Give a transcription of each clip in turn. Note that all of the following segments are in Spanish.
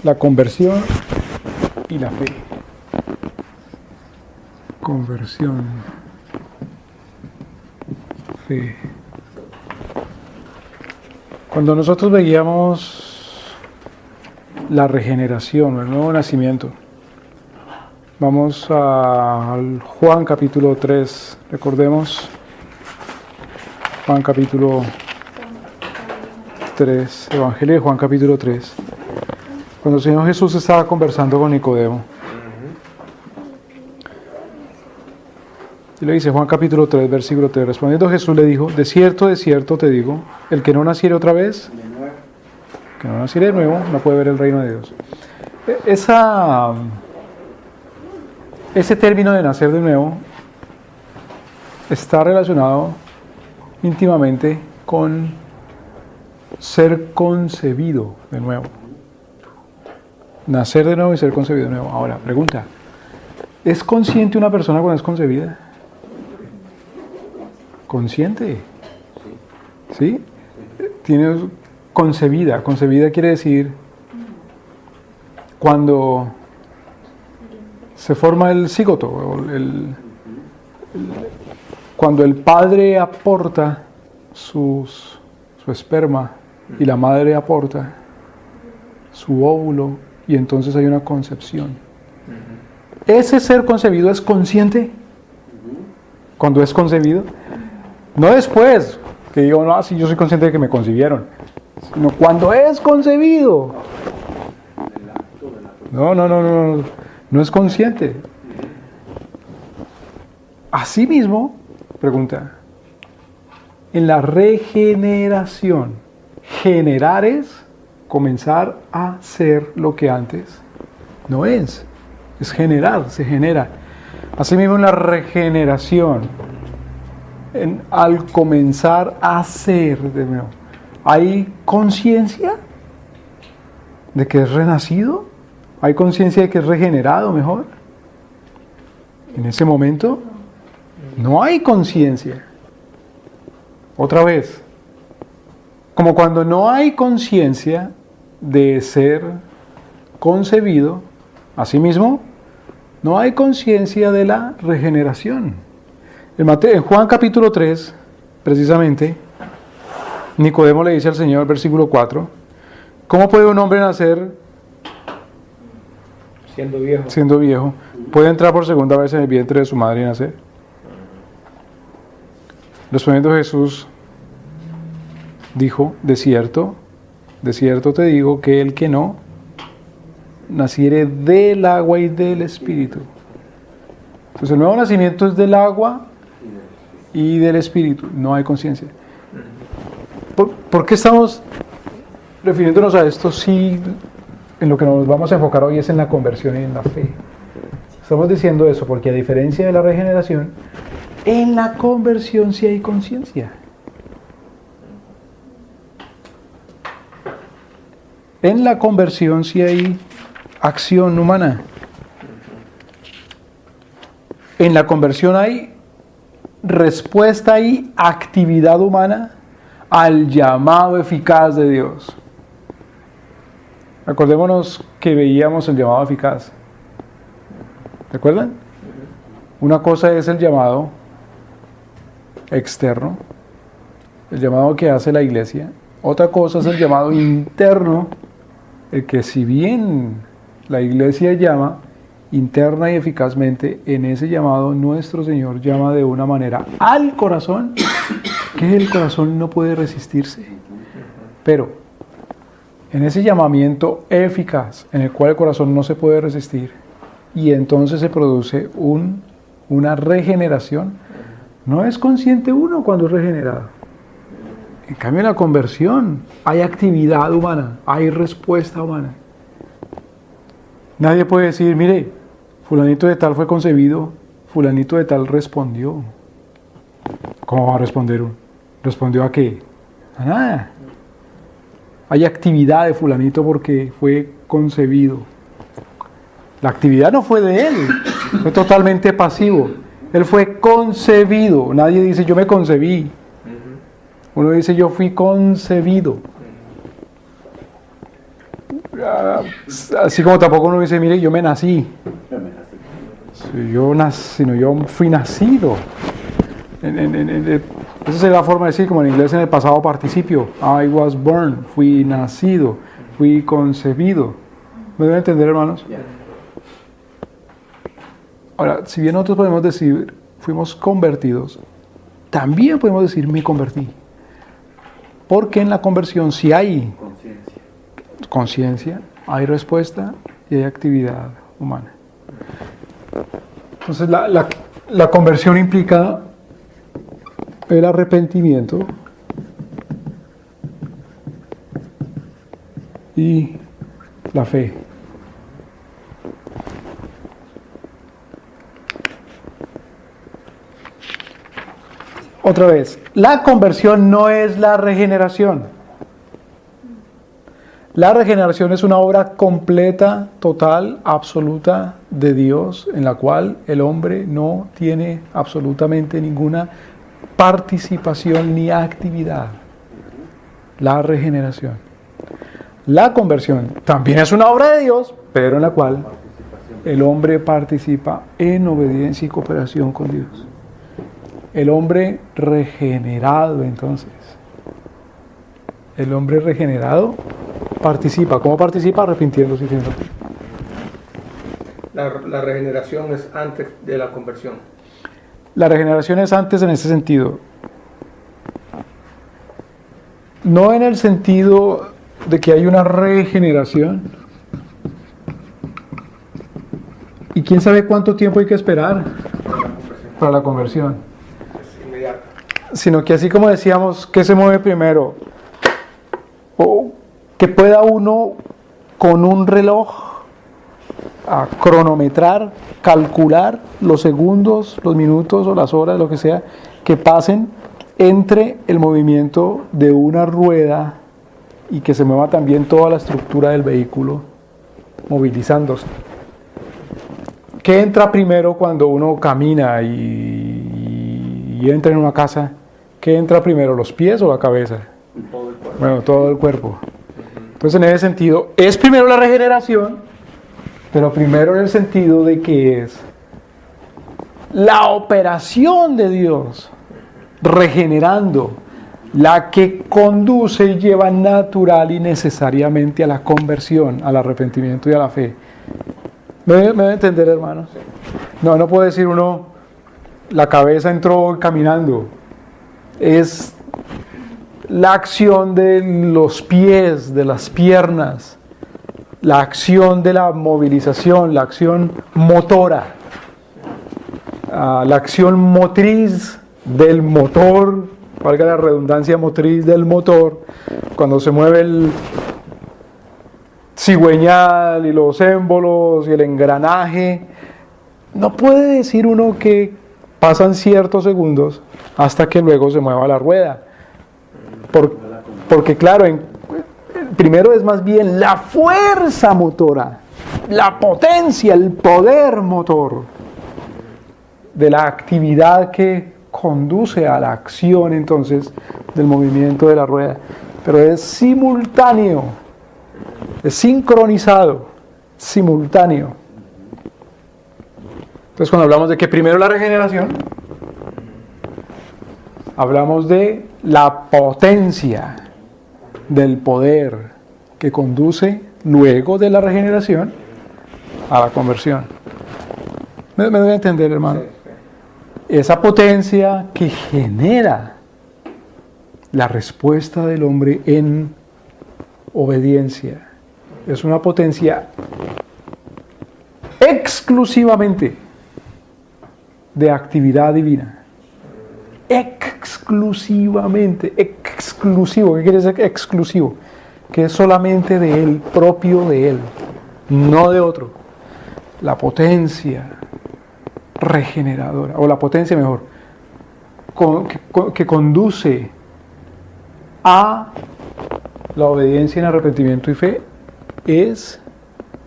la conversión y la fe. Conversión, fe. Cuando nosotros veíamos la regeneración, el nuevo nacimiento, vamos al Juan capítulo 3, recordemos, Juan capítulo 3, Evangelio de Juan capítulo 3, cuando el Señor Jesús estaba conversando con Nicodemo. Y le dice Juan capítulo 3, versículo 3, respondiendo Jesús le dijo, de cierto te digo, el que no naciere otra vez, que no naciere de nuevo, no puede ver el reino de Dios. Ese término de nacer de nuevo está relacionado íntimamente con ser concebido de nuevo. Nacer de nuevo y ser concebido de nuevo. Ahora, pregunta, ¿es consciente una persona cuando es concebida? ¿Consciente? ¿Sí? Tiene concebida. Concebida quiere decir cuando se forma el cigoto, cuando el padre aporta su esperma y la madre aporta su óvulo y entonces hay una concepción. ¿Ese ser concebido es consciente cuando es concebido? No después, que digo, no, sí, yo soy consciente de que me concibieron, sino cuando es concebido. No es consciente. Asimismo, pregunta, en la regeneración, generar es comenzar a ser lo que antes no es generar, se genera. Asimismo, en la regeneración, al comenzar a ser de nuevo, ¿hay conciencia de que es renacido? ¿Hay conciencia de que es regenerado mejor? En ese momento no hay conciencia. Otra vez, como cuando no hay conciencia de ser concebido, asimismo, no hay conciencia de la regeneración. En Juan capítulo 3, precisamente, Nicodemo le dice al Señor, versículo 4, ¿cómo puede un hombre nacer siendo viejo? ¿Puede entrar por segunda vez en el vientre de su madre y nacer? Respondiendo Jesús, dijo, de cierto te digo que el que no naciere del agua y del Espíritu. Entonces el nuevo nacimiento es del agua y del Espíritu, no hay conciencia. ¿Por qué estamos refiriéndonos a esto si en lo que nos vamos a enfocar hoy es en la conversión y en la fe? Estamos diciendo eso porque a diferencia de la regeneración, en la conversión sí hay conciencia. En la conversión sí hay acción humana. En la conversión hay respuesta y actividad humana al llamado eficaz de Dios. Acordémonos que veíamos el llamado eficaz. ¿Recuerdan? Una cosa es el llamado externo, el llamado que hace la iglesia. Otra cosa es el llamado interno, el que si bien la iglesia llama interna y eficazmente, en ese llamado nuestro Señor llama de una manera al corazón, que el corazón no puede resistirse. Pero en ese llamamiento eficaz, en el cual el corazón no se puede resistir, y entonces se produce una regeneración, no es consciente uno cuando es regenerado. En cambio, en la conversión hay actividad humana, hay respuesta humana. Nadie puede decir, mire, fulanito de tal fue concebido, fulanito de tal respondió. ¿Cómo va a responder uno? ¿Respondió a qué? A nada. Hay actividad de fulanito porque fue concebido. La actividad no fue de él, fue totalmente pasivo. Él fue concebido. Nadie dice yo me concebí. Uno dice yo fui concebido. Así como tampoco uno dice, mire, yo me nací. Sino yo fui nacido. Esa es la forma de decir, como en inglés en el pasado participio. I was born, fui nacido, fui concebido. ¿Me deben entender, hermanos? Ahora, si bien nosotros podemos decir, fuimos convertidos, también podemos decir, me convertí. Porque en la conversión, si hay conciencia, hay respuesta y hay actividad humana. Entonces, la conversión implica el arrepentimiento y la fe. Otra vez, la conversión no es la regeneración. La regeneración es una obra completa, total, absoluta de Dios, en la cual el hombre no tiene absolutamente ninguna participación ni actividad. La regeneración. La conversión también es una obra de Dios, pero en la cual el hombre participa en obediencia y cooperación con Dios. El hombre regenerado, entonces. El hombre regenerado participa. ¿Cómo participa? Arrepintiéndose y siendo. La regeneración es antes de la conversión. La regeneración es antes en ese sentido. No en el sentido de que hay una regeneración. ¿Y quién sabe cuánto tiempo hay que esperar para la conversión? Sino que así como decíamos, ¿qué se mueve primero? O que pueda uno con un reloj a cronometrar, calcular los segundos, los minutos o las horas, lo que sea, que pasen entre el movimiento de una rueda y que se mueva también toda la estructura del vehículo movilizándose. ¿Qué entra primero cuando uno camina y entra en una casa? ¿Qué entra primero, los pies o la cabeza? Todo el cuerpo. Bueno, todo el cuerpo. Entonces, en ese sentido, es primero la regeneración, pero primero en el sentido de que es la operación de Dios regenerando la que conduce y lleva natural y necesariamente a la conversión, al arrepentimiento y a la fe. ¿Me debe entender, hermanos? No puede decir uno, la cabeza entró caminando. Es la acción de los pies, de las piernas, la acción de la movilización, la acción motora, la acción motriz del motor, valga la redundancia, motriz del motor, cuando se mueve el cigüeñal y los émbolos y el engranaje. No puede decir uno que pasan ciertos segundos hasta que luego se mueva la rueda. Porque claro, primero es más bien la fuerza motora, la potencia, el poder motor de la actividad que conduce a la acción entonces del movimiento de la rueda. Pero es simultáneo, es sincronizado, simultáneo. Entonces, cuando hablamos de que primero la regeneración, hablamos de la potencia del poder que conduce luego de la regeneración a la conversión. ¿Me debe entender, hermano? Esa potencia que genera la respuesta del hombre en obediencia es una potencia exclusivamente de actividad divina. Exclusivamente, exclusivo. ¿Qué quiere decir exclusivo? Que es solamente de Él, propio de Él, no de otro. La potencia regeneradora, o la potencia mejor, que conduce a la obediencia en arrepentimiento y fe, es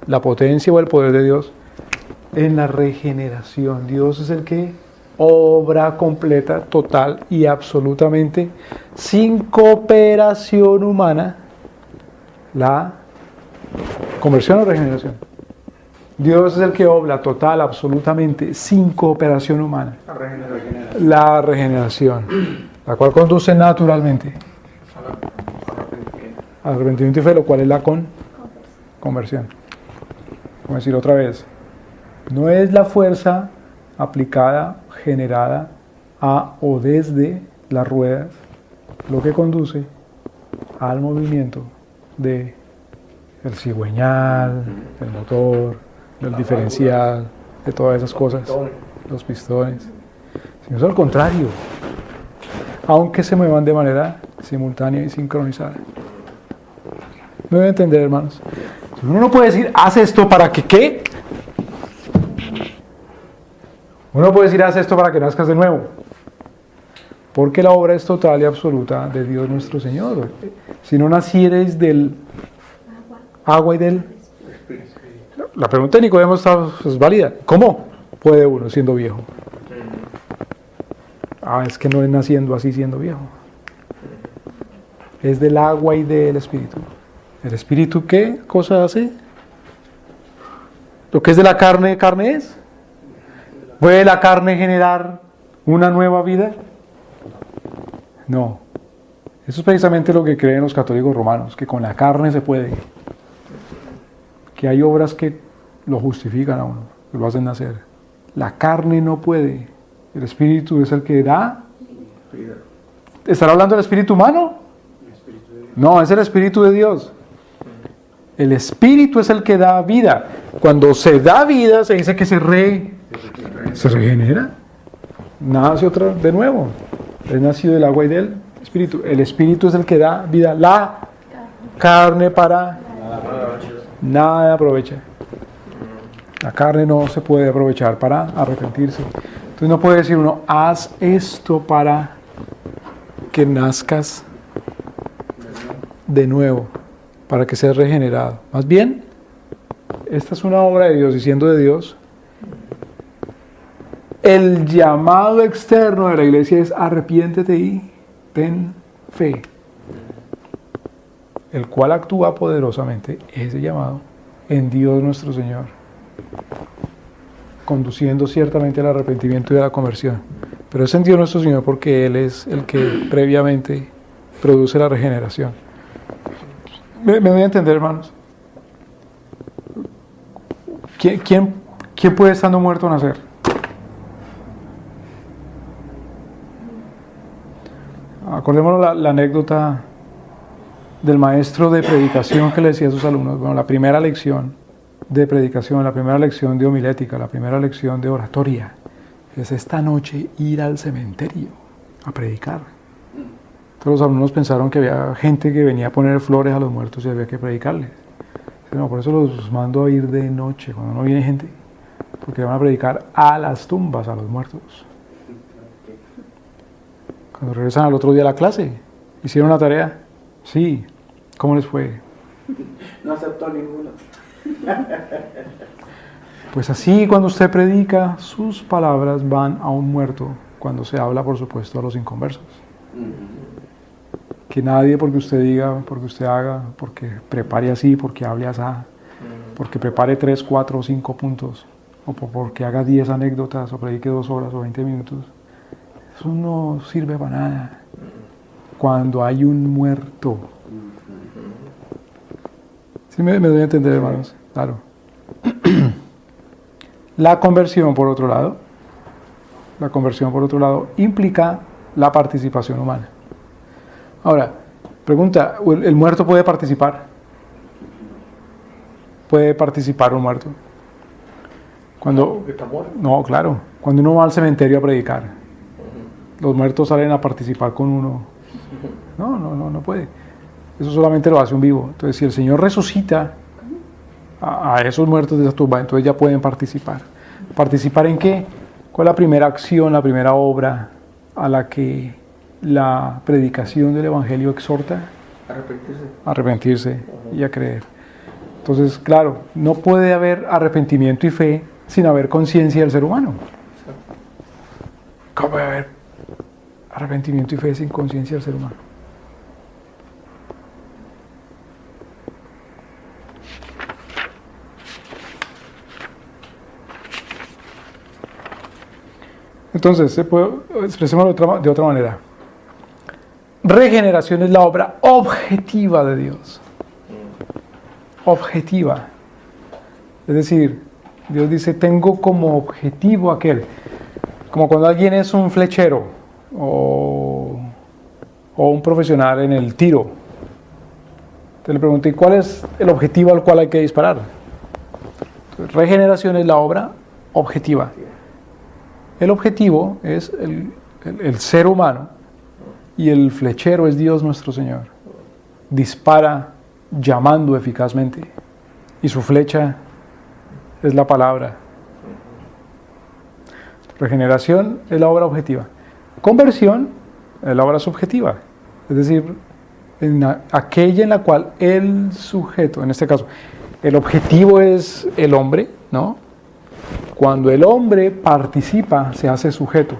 la potencia o el poder de Dios en la regeneración. Dios es el que obra completa, total y absolutamente, sin cooperación humana, la ¿Conversión o regeneración? Dios es el que obra total, absolutamente, sin cooperación humana. La regeneración. La regeneración, la cual conduce naturalmente al arrepentimiento y fe, lo cual es la conversión. Vamos a decir otra vez, no es la fuerza aplicada, generada a o desde las ruedas lo que conduce al movimiento de el cigüeñal, el motor, el diferencial, de todas esas cosas, los pistones, sino es al contrario, aunque se muevan de manera simultánea y sincronizada. ¿Me voy a entender, hermanos? Uno no puede decir, haz esto para que ¿qué? Uno puede decir, haz esto para que nazcas de nuevo. Porque la obra es total y absoluta de Dios nuestro Señor. Si no naciereis del agua y del... La pregunta de Nicodemo es válida. ¿Cómo puede uno siendo viejo? Es que no es naciendo así siendo viejo. Es del agua y del Espíritu. ¿El Espíritu qué cosa hace? Lo que es de la carne, carne es. ¿Puede la carne generar una nueva vida? No. Eso es precisamente lo que creen los católicos romanos, que con la carne se puede. Que hay obras que lo justifican a uno, que lo hacen nacer. La carne no puede. El Espíritu es el que da. ¿Estará hablando del Espíritu humano? No, es el Espíritu de Dios. El Espíritu es el que da vida. Cuando se da vida, se dice que se regenera. Nace otra de nuevo. Es nacido del agua y del Espíritu. El Espíritu es el que da vida. La carne para nada aprovecha. La carne no se puede aprovechar para arrepentirse. Entonces no puede decir uno, haz esto para que nazcas de nuevo, para que seas regenerado. Más bien, esta es una obra de Dios, y siendo de Dios, el llamado externo de la iglesia es arrepiéntete y ten fe, el cual actúa poderosamente, ese llamado, en Dios nuestro Señor, conduciendo ciertamente al arrepentimiento y a la conversión. Pero es en Dios nuestro Señor porque Él es el que previamente produce la regeneración. ¿Me voy a entender, hermanos? ¿Quién puede, estando muerto, nacer? Acordémonos la anécdota del maestro de predicación que le decía a sus alumnos. Bueno, la primera lección de predicación, la primera lección de homilética, la primera lección de oratoria es esta noche ir al cementerio a predicar. Entonces los alumnos pensaron que había gente que venía a poner flores a los muertos y había que predicarles. No, por eso los mando a ir de noche, cuando no viene gente, porque van a predicar a las tumbas, a los muertos. Cuando regresan al otro día a la clase, ¿hicieron la tarea? Sí. ¿Cómo les fue? No aceptó ninguno. Pues así, cuando usted predica, sus palabras van a un muerto, cuando se habla, por supuesto, a los inconversos. Que nadie, porque usted diga, porque usted haga, porque prepare así, porque hable así, porque prepare 3, 4 o 5 puntos, o porque haga 10 anécdotas, o predique 2 horas o 20 minutos, eso no sirve para nada. Cuando hay un muerto. ¿Sí me doy a entender, hermanos? Claro. La conversión, por otro lado, implica la participación humana. Ahora, pregunta, ¿el muerto puede participar? ¿Puede participar un muerto? Cuando, no, claro. Cuando uno va al cementerio a predicar, los muertos salen a participar con uno. No puede. Eso solamente lo hace un vivo. Entonces, si el Señor resucita a esos muertos de esa tumba, entonces ya pueden participar. ¿Participar en qué? ¿Cuál es la primera acción, la primera obra a la que la predicación del Evangelio exhorta? Arrepentirse y a creer. Entonces, claro, no puede haber arrepentimiento y fe sin haber conciencia del ser humano. ¿Cómo puede haber arrepentimiento y fe sin conciencia del ser humano? Entonces, expresémoslo de otra manera. Regeneración es la obra objetiva de Dios. Objetiva. Es decir, Dios dice, tengo como objetivo aquel. Como cuando alguien es un flechero o un profesional en el tiro. Te le pregunté, ¿cuál es el objetivo al cual hay que disparar? Entonces, regeneración es la obra objetiva. El objetivo es el ser humano y el flechero es Dios nuestro Señor. Dispara llamando eficazmente y su flecha es la palabra. Regeneración es la obra objetiva. Conversión es la obra subjetiva, es decir, aquella en la cual el sujeto, en este caso, el objetivo es el hombre, ¿no? Cuando el hombre participa, se hace sujeto.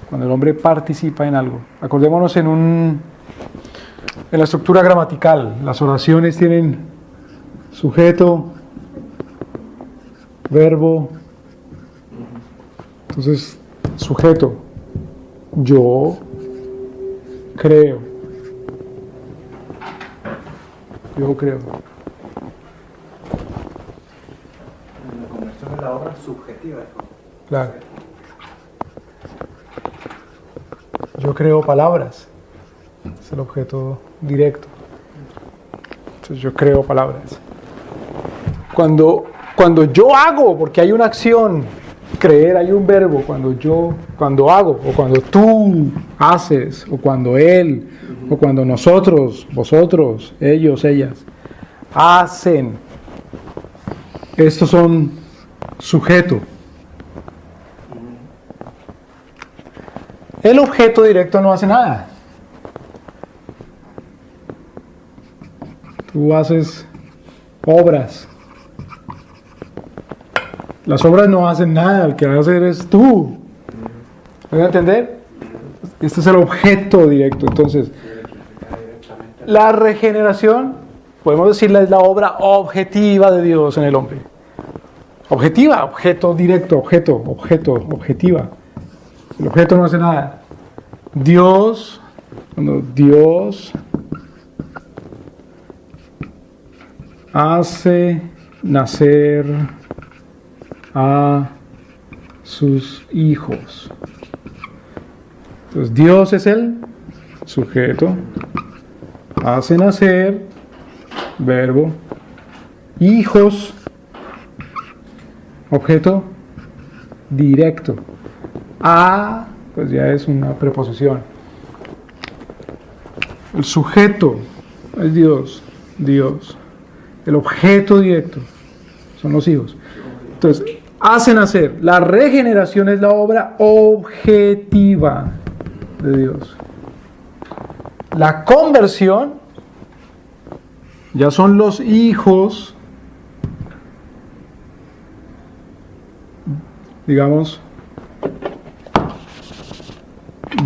Cuando el hombre participa en algo. Acordémonos en la estructura gramatical. Las oraciones tienen sujeto, verbo. Entonces, sujeto. Yo creo. Yo creo. La conversión es la obra subjetiva. Claro. Yo creo palabras. Es el objeto directo. Entonces yo creo palabras. Cuando yo hago, porque hay una acción, creer hay un verbo, cuando hago, o cuando tú haces, o cuando él, o cuando nosotros, vosotros, ellos, ellas, hacen. Estos son sujeto. El objeto directo no hace nada. Tú haces obras. Las obras no hacen nada, el que va a hacer es tú. ¿Me voy a entender? Este es el objeto directo. Entonces, la regeneración, podemos decirla, es la obra objetiva de Dios en el hombre. Objetiva, objeto directo, objetiva. El objeto no hace nada. Cuando Dios hace nacer a sus hijos. Entonces Dios es el sujeto, hace nacer, verbo, hijos, objeto directo. A, pues ya es una preposición. El sujeto es Dios. El objeto directo son los hijos. Entonces, hace nacer. La regeneración es la obra objetiva de Dios. La conversión ya son los hijos, digamos,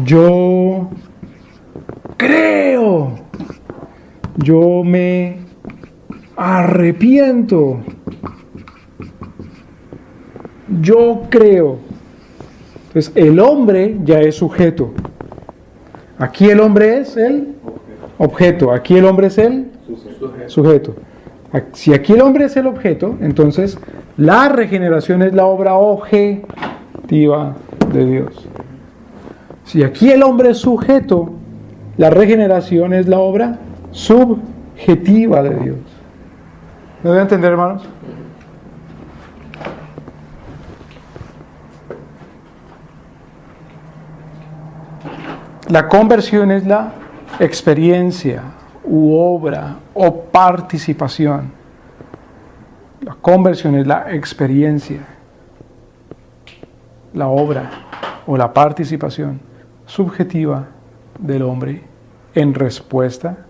yo creo, yo me arrepiento, yo creo. Entonces el hombre ya es sujeto. Aquí el hombre es el objeto, aquí el hombre es el sujeto. Si aquí el hombre es el objeto, entonces la regeneración es la obra objetiva de Dios. Si aquí el hombre es sujeto, la regeneración es la obra subjetiva de Dios. ¿Me voy a entender, hermanos? La conversión es la experiencia u obra o participación. La conversión es la experiencia, la obra o la participación subjetiva del hombre en respuesta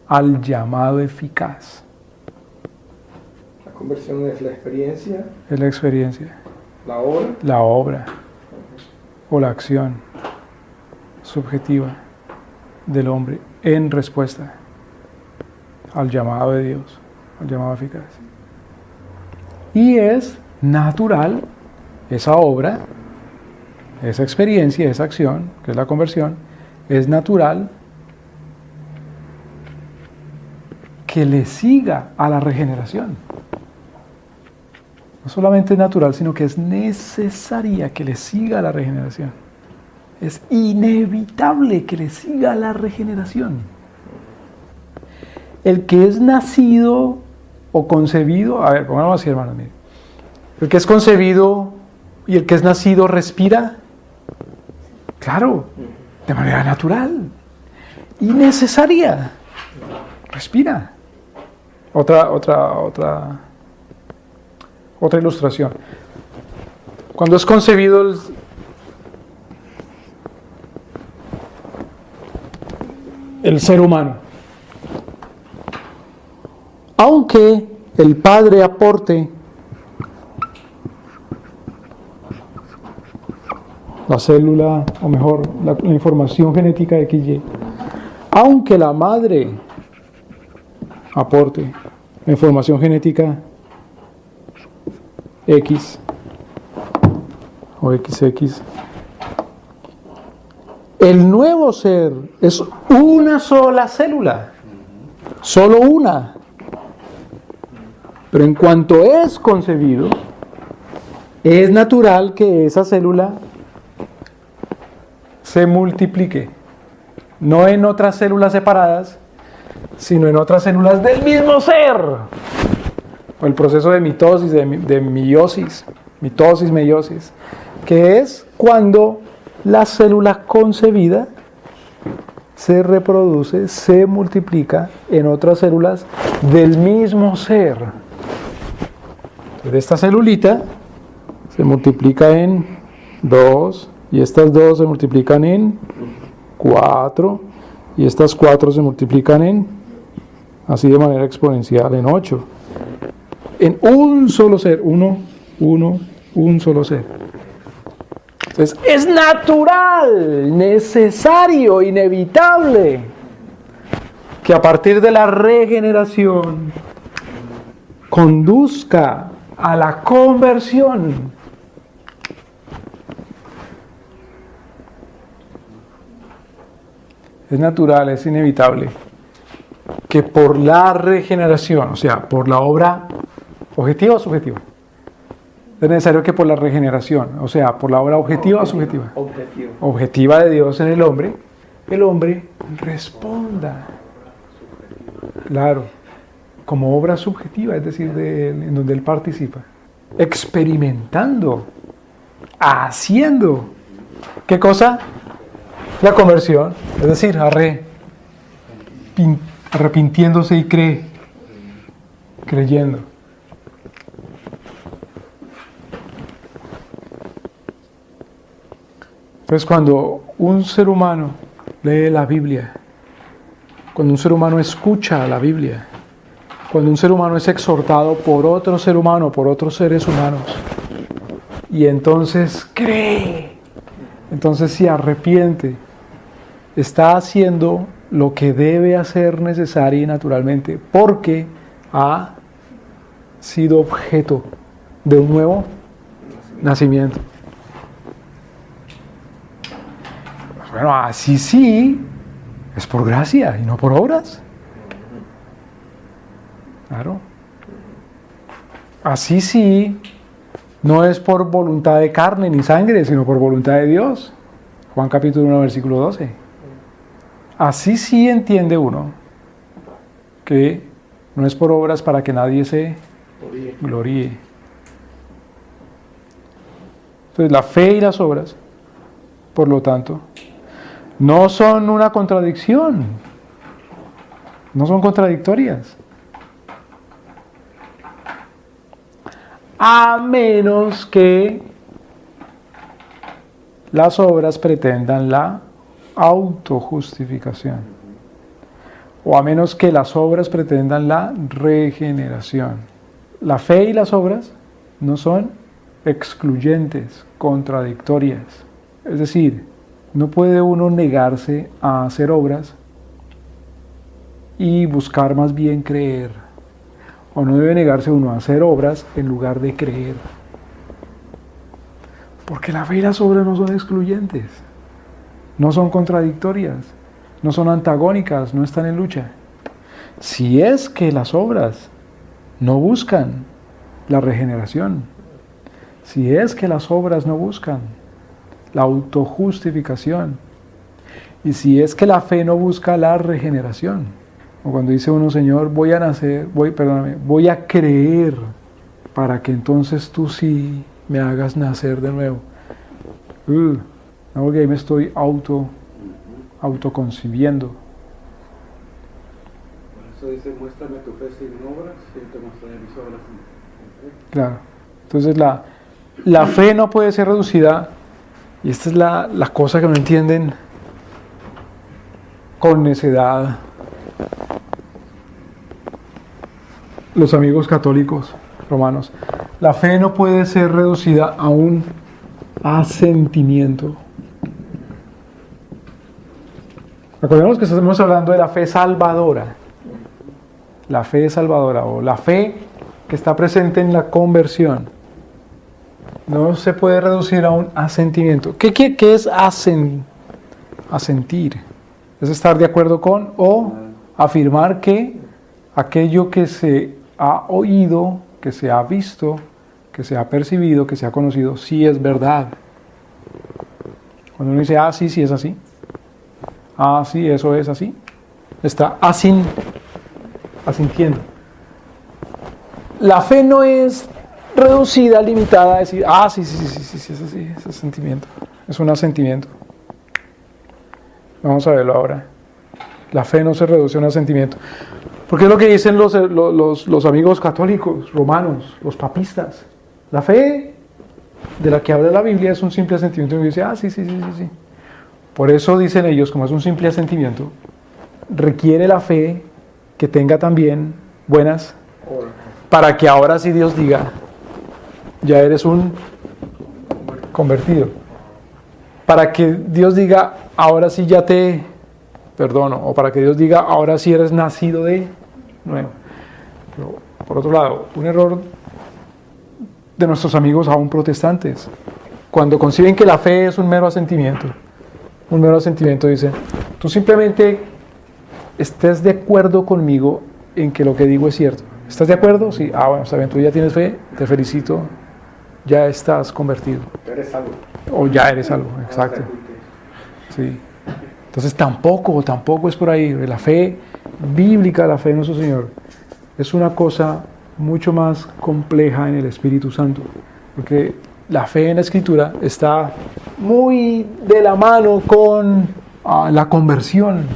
al llamado eficaz. La conversión es la experiencia. Es la experiencia. La obra. La obra o la acción subjetiva del hombre en respuesta al llamado de Dios, al llamado eficaz. Y es natural esa obra esa experiencia, esa acción, que es la conversión, es natural que le siga a la regeneración. No solamente es natural, sino que es necesaria que le siga a la regeneración. Es inevitable que le siga a la regeneración. El que es nacido o concebido, a ver, pongámoslo así, hermanos, miren. El que es concebido y el que es nacido respira, claro, de manera natural y necesaria. Respira. Otra ilustración. Cuando es concebido el ser humano, aunque el padre aporte la célula, o mejor, la información genética de XY, aunque la madre aporte la información genética X o XX, el nuevo ser es una sola célula, solo una. Pero en cuanto es concebido, es natural que esa célula se multiplique, no en otras células separadas, sino en otras células del mismo ser. O el proceso de mitosis, de meiosis, meiosis, que es cuando la célula concebida se reproduce, se multiplica en otras células del mismo ser. Entonces, esta celulita se multiplica en 2, y estas 2 se multiplican en 4, y estas 4 se multiplican en, así de manera exponencial, en 8. En un solo ser, un solo ser. Entonces, es natural, necesario, inevitable que a partir de la regeneración conduzca a la conversión. Es natural, es inevitable que por la regeneración, o sea, por la obra objetiva o subjetiva, es necesario que por la regeneración, o sea, por la obra objetiva o subjetiva, objetiva de Dios en el hombre responda, claro, como obra subjetiva, es decir, en donde él participa, experimentando, haciendo, ¿qué cosa? La conversión, es decir, arrepintiéndose y creyendo. Entonces, cuando un ser humano lee la Biblia, cuando un ser humano escucha la Biblia, cuando un ser humano es exhortado por otro ser humano, por otros seres humanos, y entonces cree, entonces se arrepiente, está haciendo lo que debe hacer necesaria y naturalmente, porque ha sido objeto de un nuevo nacimiento. Bueno, así sí, es por gracia y no por obras. Claro. Así sí, no es por voluntad de carne ni sangre, sino por voluntad de Dios. Juan capítulo 1, versículo 12. Así sí entiende uno que no es por obras para que nadie se gloríe. Entonces, la fe y las obras, por lo tanto, no son una contradicción, no son contradictorias, a menos que las obras pretendan la autojustificación, o a menos que las obras pretendan la regeneración. La fe y las obras no son excluyentes, contradictorias. Es decir, no puede uno negarse a hacer obras y buscar más bien creer. O no debe negarse uno a hacer obras en lugar de creer. Porque la fe y las obras no son excluyentes, no son contradictorias, no son antagónicas, no están en lucha. Si es que las obras no buscan la regeneración, si es que las obras no buscan la autojustificación, y si es que la fe no busca la regeneración, o cuando dice uno, Señor, voy a creer para que entonces tú sí me hagas nacer de nuevo. No, porque ahí me estoy autoconcibiendo. Por eso dice, muéstrame tu fe sin obras, y te mostraré mis obras sin fe. Claro. Entonces la fe no puede ser reducida, y esta es la cosa que no entienden con necedad los amigos católicos romanos. La fe no puede ser reducida a un asentimiento. Recordemos que estamos hablando de la fe salvadora. La fe salvadora, o la fe que está presente en la conversión. No se puede reducir a un asentimiento. ¿Qué es asentir? Es estar de acuerdo con o afirmar que aquello que se ha oído, que se ha visto, que se ha percibido, que se ha conocido, sí es verdad. Cuando uno dice, sí, sí es así. Sí, eso es así. Está asintiendo. La fe no es reducida, limitada a decir, sí, es así, es asentimiento. Es un asentimiento. Vamos a verlo ahora. La fe no se reduce a un asentimiento. Porque es lo que dicen los amigos católicos, romanos, los papistas. La fe de la que habla la Biblia es un simple asentimiento. Y dice, sí. Por eso dicen ellos, como es un simple asentimiento, requiere la fe que tenga también buenas, para que ahora sí Dios diga, ya eres un convertido. Para que Dios diga, ahora sí ya te perdono. O para que Dios diga, ahora sí eres nacido de nuevo. Pero, por otro lado, un error de nuestros amigos aún protestantes, cuando conciben que la fe es un mero asentimiento, dicen, tú simplemente estés de acuerdo conmigo en que lo que digo es cierto. ¿Estás de acuerdo? Sí. Bueno, está bien, tú ya tienes fe, te felicito, ya estás convertido. Eres salvo. O ya eres salvo, exacto. Sí. Entonces tampoco es por ahí. La fe bíblica, la fe de nuestro Señor, es una cosa mucho más compleja en el Espíritu Santo. Porque la fe en la Escritura está muy de la mano con la conversión.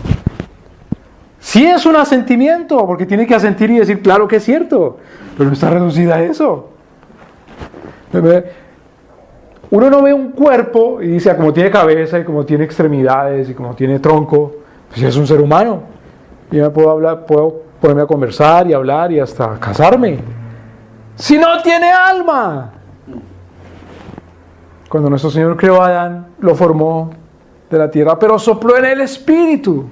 Sí es un asentimiento, porque tiene que asentir y decir, claro que es cierto, pero no está reducida a eso. Uno no ve un cuerpo y dice, como tiene cabeza y como tiene extremidades y como tiene tronco, pues es un ser humano. Y yo puedo ponerme a conversar y hablar y hasta casarme. Si no tiene alma. Cuando nuestro Señor creó a Adán, lo formó de la tierra, pero sopló en el Espíritu.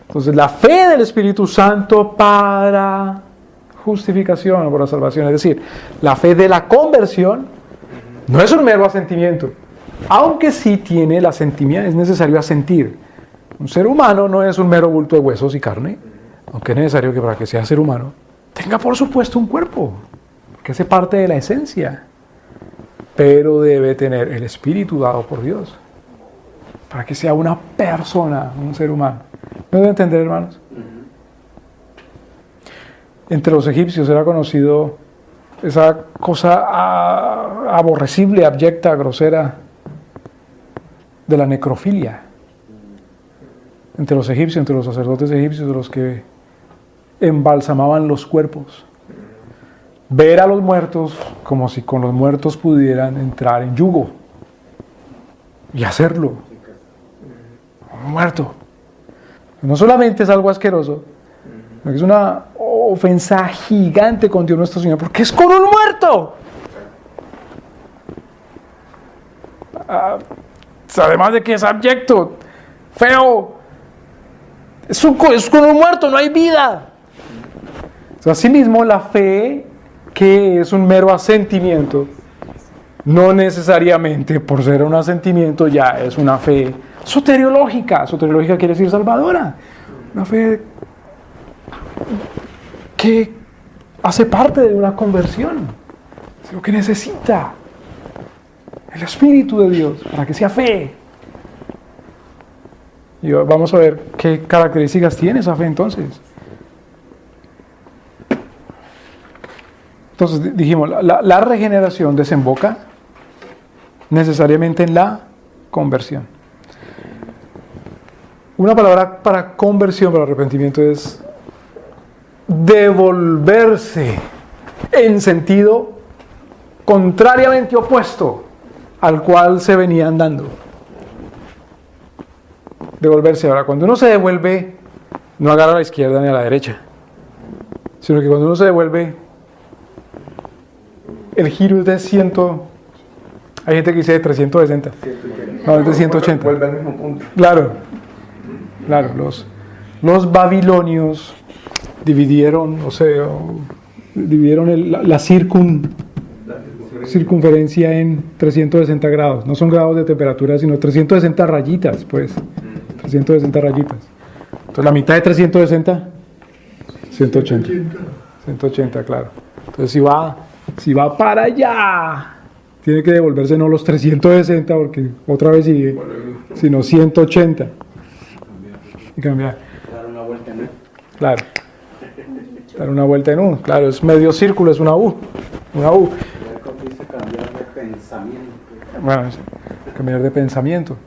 Entonces la fe del Espíritu Santo para justificación o para salvación, es decir, la fe de la conversión no es un mero asentimiento, aunque sí tiene el asentimiento, es necesario asentir. Un ser humano no es un mero bulto de huesos y carne, aunque es necesario que para que sea ser humano tenga por supuesto un cuerpo, que hace parte de la esencia, pero debe tener el Espíritu dado por Dios para que sea una persona, un ser humano. ¿Me debe entender, hermanos? Entre los egipcios era conocido esa cosa aborrecible, abyecta, grosera de la necrofilia. Entre los egipcios, entre los sacerdotes egipcios, de los que embalsamaban los cuerpos. Ver a los muertos como si con los muertos pudieran entrar en yugo y hacerlo. Un muerto. No solamente es algo asqueroso, es una ofensa gigante con Dios nuestro Señor, porque es con un muerto. Además de que es abyecto, feo, es con un muerto, no hay vida. Asimismo, la fe, que es un mero asentimiento, no necesariamente por ser un asentimiento ya es una fe soteriológica. Soteriológica quiere decir salvadora. Una fe que hace parte de una conversión. Es lo que necesita el Espíritu de Dios para que sea fe. Y vamos a ver qué características tiene esa fe entonces. Entonces dijimos, la regeneración desemboca necesariamente en la conversión. Una palabra para conversión, para arrepentimiento, es devolverse en sentido contrariamente opuesto al cual se venía andando. Devolverse. Ahora, cuando uno se devuelve, no agarra a la izquierda ni a la derecha, sino que cuando uno se devuelve, el giro es de 100. Hay gente que dice de 360. No, es de 180. Vuelve al mismo punto. Claro. Los babilonios dividieron, la circunferencia en 360 grados. No son grados de temperatura, sino 360 rayitas, pues. 360 rayitas. Entonces la mitad de 360, 180. 180, claro. Entonces si va para allá, tiene que devolverse no los 360 porque otra vez sigue, sino 180. Y cambiar. Dar una vuelta en él. Claro. Dar una vuelta en U. Claro, es medio círculo, es una U. Una U. Dice cambiar de pensamiento. Bueno, es cambiar de pensamiento.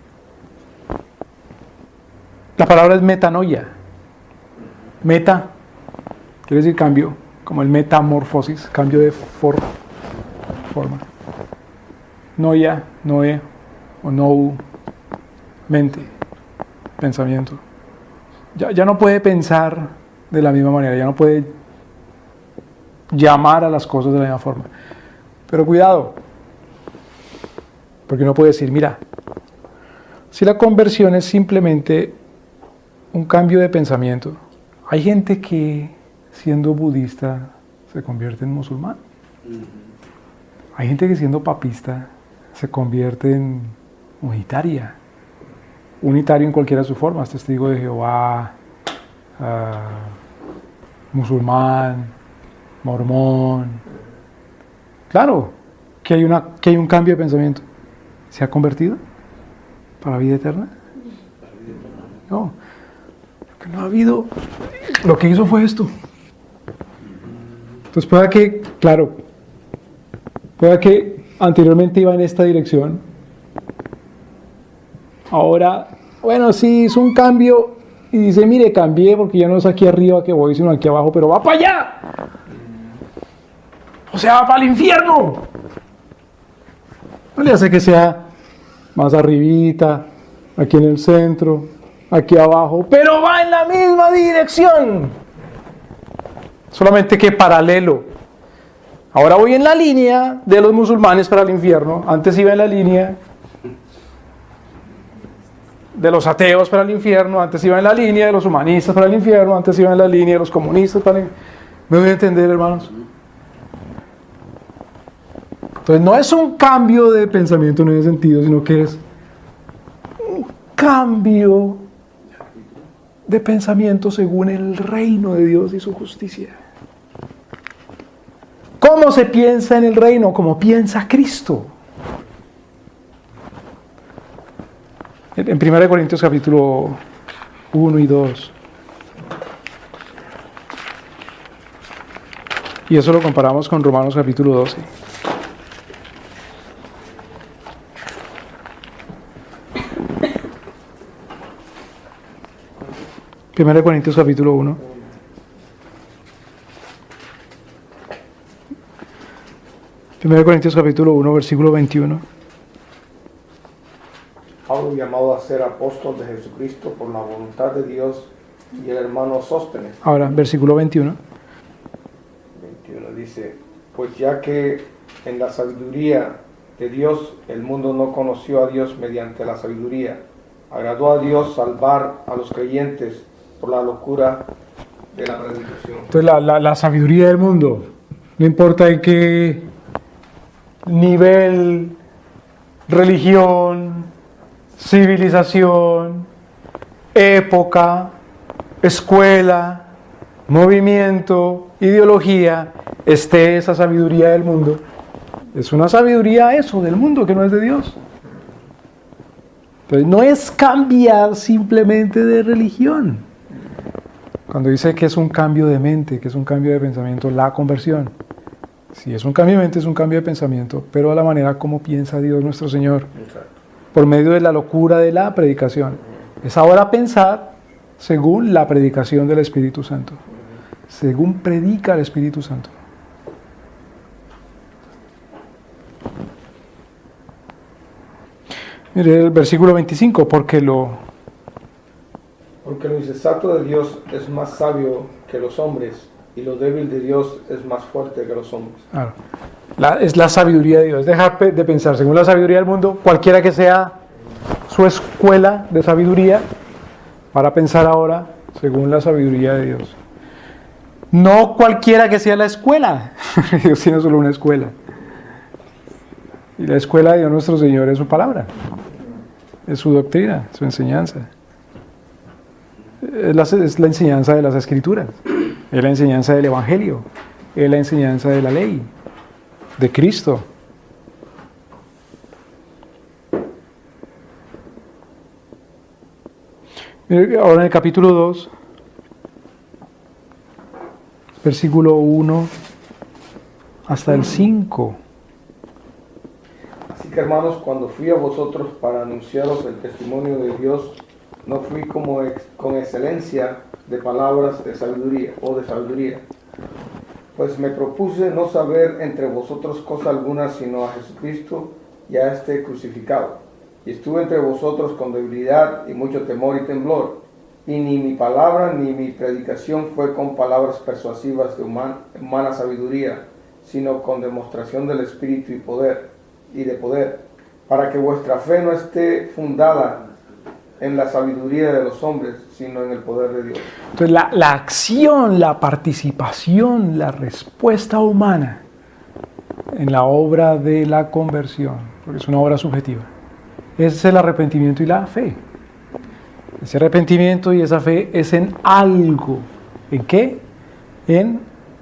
La palabra es metanoia. Meta quiere decir cambio, como el metamorfosis, cambio de forma. Noia, noe, o nou, mente, pensamiento. Ya no puede pensar de la misma manera, ya no puede llamar a las cosas de la misma forma. Pero cuidado, porque uno puede decir, mira, si la conversión es simplemente un cambio de pensamiento, hay gente que siendo budista se convierte en musulmán. Hay gente que siendo papista se convierte en unitario en cualquiera de sus formas, testigo de Jehová, musulmán, mormón. Claro que hay un cambio de pensamiento. ¿Se ha convertido para la vida eterna? No, porque no ha habido. Lo que hizo fue esto. Entonces pueda que anteriormente iba en esta dirección. Ahora, bueno, sí, hizo un cambio y dice, mire, cambié porque ya no es aquí arriba que voy, sino aquí abajo, pero va para allá. O sea, va para el infierno. No le hace que sea más arribita, aquí en el centro, aquí abajo, pero va en la misma dirección. Solamente que paralelo. Ahora voy en la línea de los musulmanes para el infierno. Antes iba en la línea de los ateos para el infierno. Antes iba en la línea de los humanistas para el infierno. Antes iba en la línea de los comunistas para el infierno. ¿Me voy a entender, hermanos? Entonces no es un cambio de pensamiento en ese sentido, sino que es un cambio de pensamiento según el reino de Dios y su justicia. ¿Cómo se piensa en el reino? Como piensa Cristo. En 1 Corintios capítulo 1 y 2. Y eso lo comparamos con Romanos capítulo 12. Primera de Corintios capítulo 1. Primera de Corintios capítulo 1, versículo 21. Pablo, llamado a ser apóstol de Jesucristo por la voluntad de Dios, y el hermano Sóstenes. Ahora, versículo 21. 21 dice, pues ya que en la sabiduría de Dios el mundo no conoció a Dios mediante la sabiduría, agradó a Dios salvar a los creyentes por la locura de la predicación. Entonces la sabiduría del mundo, no importa en qué nivel, religión, civilización, época, escuela, movimiento, ideología, esté esa sabiduría del mundo. Es una sabiduría eso, del mundo, que no es de Dios. Entonces no es cambiar simplemente de religión. Cuando dice que es un cambio de mente, que es un cambio de pensamiento, la conversión. Si es un cambio de mente, es un cambio de pensamiento, pero a la manera como piensa Dios nuestro Señor. Por medio de la locura de la predicación. Es ahora pensar según la predicación del Espíritu Santo. Según predica el Espíritu Santo. Mire el versículo 25, porque lo insensato de Dios es más sabio que los hombres, y lo débil de Dios es más fuerte que los hombres. Claro. Es la sabiduría de Dios. Dejar de pensar según la sabiduría del mundo, cualquiera que sea su escuela de sabiduría, para pensar ahora según la sabiduría de Dios. No cualquiera que sea la escuela. Dios tiene solo una escuela. Y la escuela de Dios nuestro Señor es su palabra. Es su doctrina, su enseñanza. Es la enseñanza de las Escrituras. Es la enseñanza del Evangelio. Es la enseñanza de la ley. De Cristo. Ahora en el capítulo 2, versículo 1 hasta el 5. Así que hermanos, cuando fui a vosotros para anunciaros el testimonio de Dios, no fui con excelencia de palabras de sabiduría o de sabiduría, pues me propuse no saber entre vosotros cosa alguna sino a Jesucristo y a este crucificado. Y estuve entre vosotros con debilidad y mucho temor y temblor, y ni mi palabra ni mi predicación fue con palabras persuasivas de humana sabiduría, sino con demostración del Espíritu y de poder, para que vuestra fe no esté fundada en la sabiduría de los hombres, sino en el poder de Dios. Entonces la acción, la participación, la respuesta humana en la obra de la conversión, porque es una obra subjetiva, es el arrepentimiento y la fe. Ese arrepentimiento y esa fe es en algo. ¿En qué? En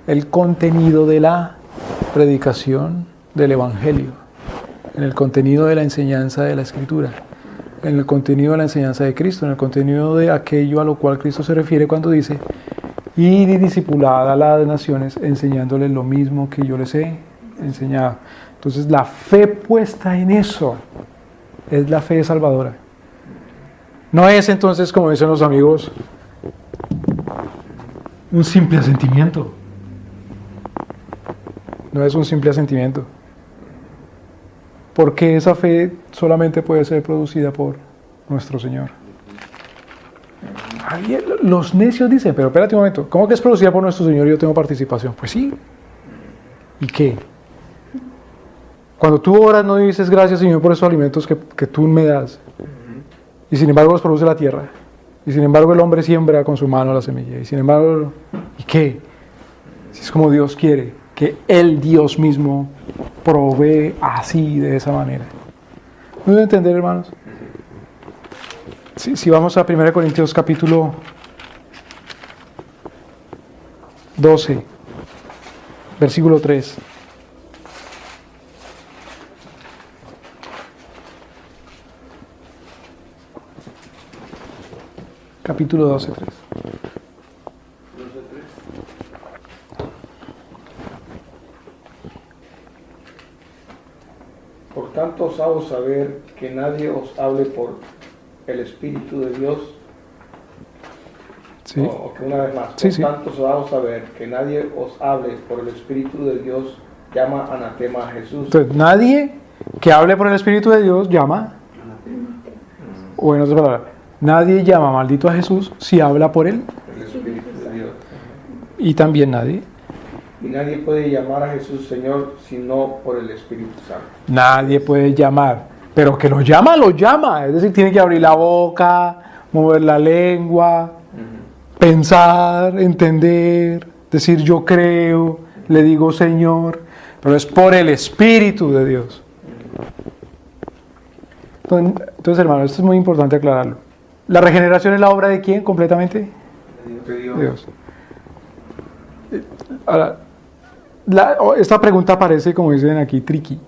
el contenido de la predicación del Evangelio, en el contenido de la enseñanza de la Escritura, en el contenido de la enseñanza de Cristo, en el contenido de aquello a lo cual Cristo se refiere cuando dice: y discipulad a las naciones, enseñándoles lo mismo que yo les he enseñado. Entonces la fe puesta en eso es la fe salvadora. No es entonces, como dicen los amigos, un simple asentimiento. No es un simple asentimiento. Porque esa fe solamente puede ser producida por nuestro Señor. Los necios dicen: pero espérate un momento, ¿cómo que es producida por nuestro Señor y yo tengo participación? Pues sí. ¿Y qué? Cuando tú oras no dices: gracias, Señor, por esos alimentos que tú me das. Y sin embargo los produce la tierra. Y sin embargo el hombre siembra con su mano la semilla. Y sin embargo, ¿y qué? Si es como Dios quiere, que el Dios mismo provee así, de esa manera. ¿No deben entender, hermanos? Si vamos a 1 Corintios capítulo 12, versículo 3. Capítulo 12, 3. Por tanto os hago saber que nadie os hable por el Espíritu de Dios. Sí. O que una vez más, Sí, por sí. tanto os hago saber que nadie os hable por el Espíritu de Dios llama anatema a Jesús. Entonces, nadie que hable por el Espíritu de Dios llama, o en otras palabras, nadie llama maldito a Jesús si habla por él, El Espíritu de Dios. y también nadie. Y nadie puede llamar a Jesús Señor sino por el Espíritu Santo. Nadie puede llamar, pero que lo llama, es decir, tiene que abrir la boca, mover la lengua, pensar, entender, decir yo creo, le digo Señor, pero es por el Espíritu de Dios. Entonces, hermano, esto es muy importante aclararlo. ¿La regeneración es la obra de quién completamente? De Dios. Dios. Ahora, esta pregunta parece, como dicen aquí, tricky.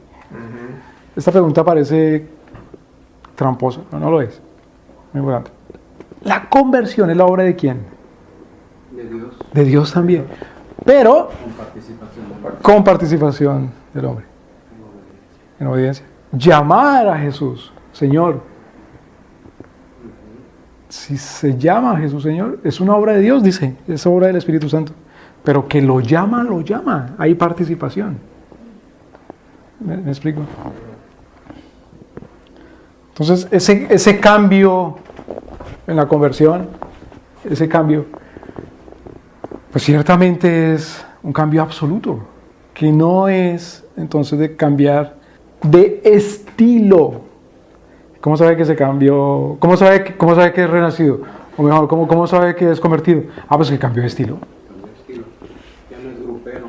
Esta pregunta parece tramposa, no lo es. Muy importante. ¿La conversión es la obra de quién? De Dios. De Dios también. Pero Con participación del hombre. con participación del hombre. En obediencia. Llamar a Jesús, Señor. Si se llama a Jesús, Señor, es una obra de Dios, dice. Es obra del Espíritu Santo. Pero que lo llama. Hay participación. ¿Me explico? Entonces, ese cambio en la conversión, ese cambio, pues ciertamente es un cambio absoluto, que no es entonces de cambiar de estilo. ¿Cómo sabe que se cambió? ¿Cómo sabe que es renacido? O mejor, ¿cómo sabe que es convertido? Pues que cambió de estilo. Cambió de estilo. Ya no es grupero.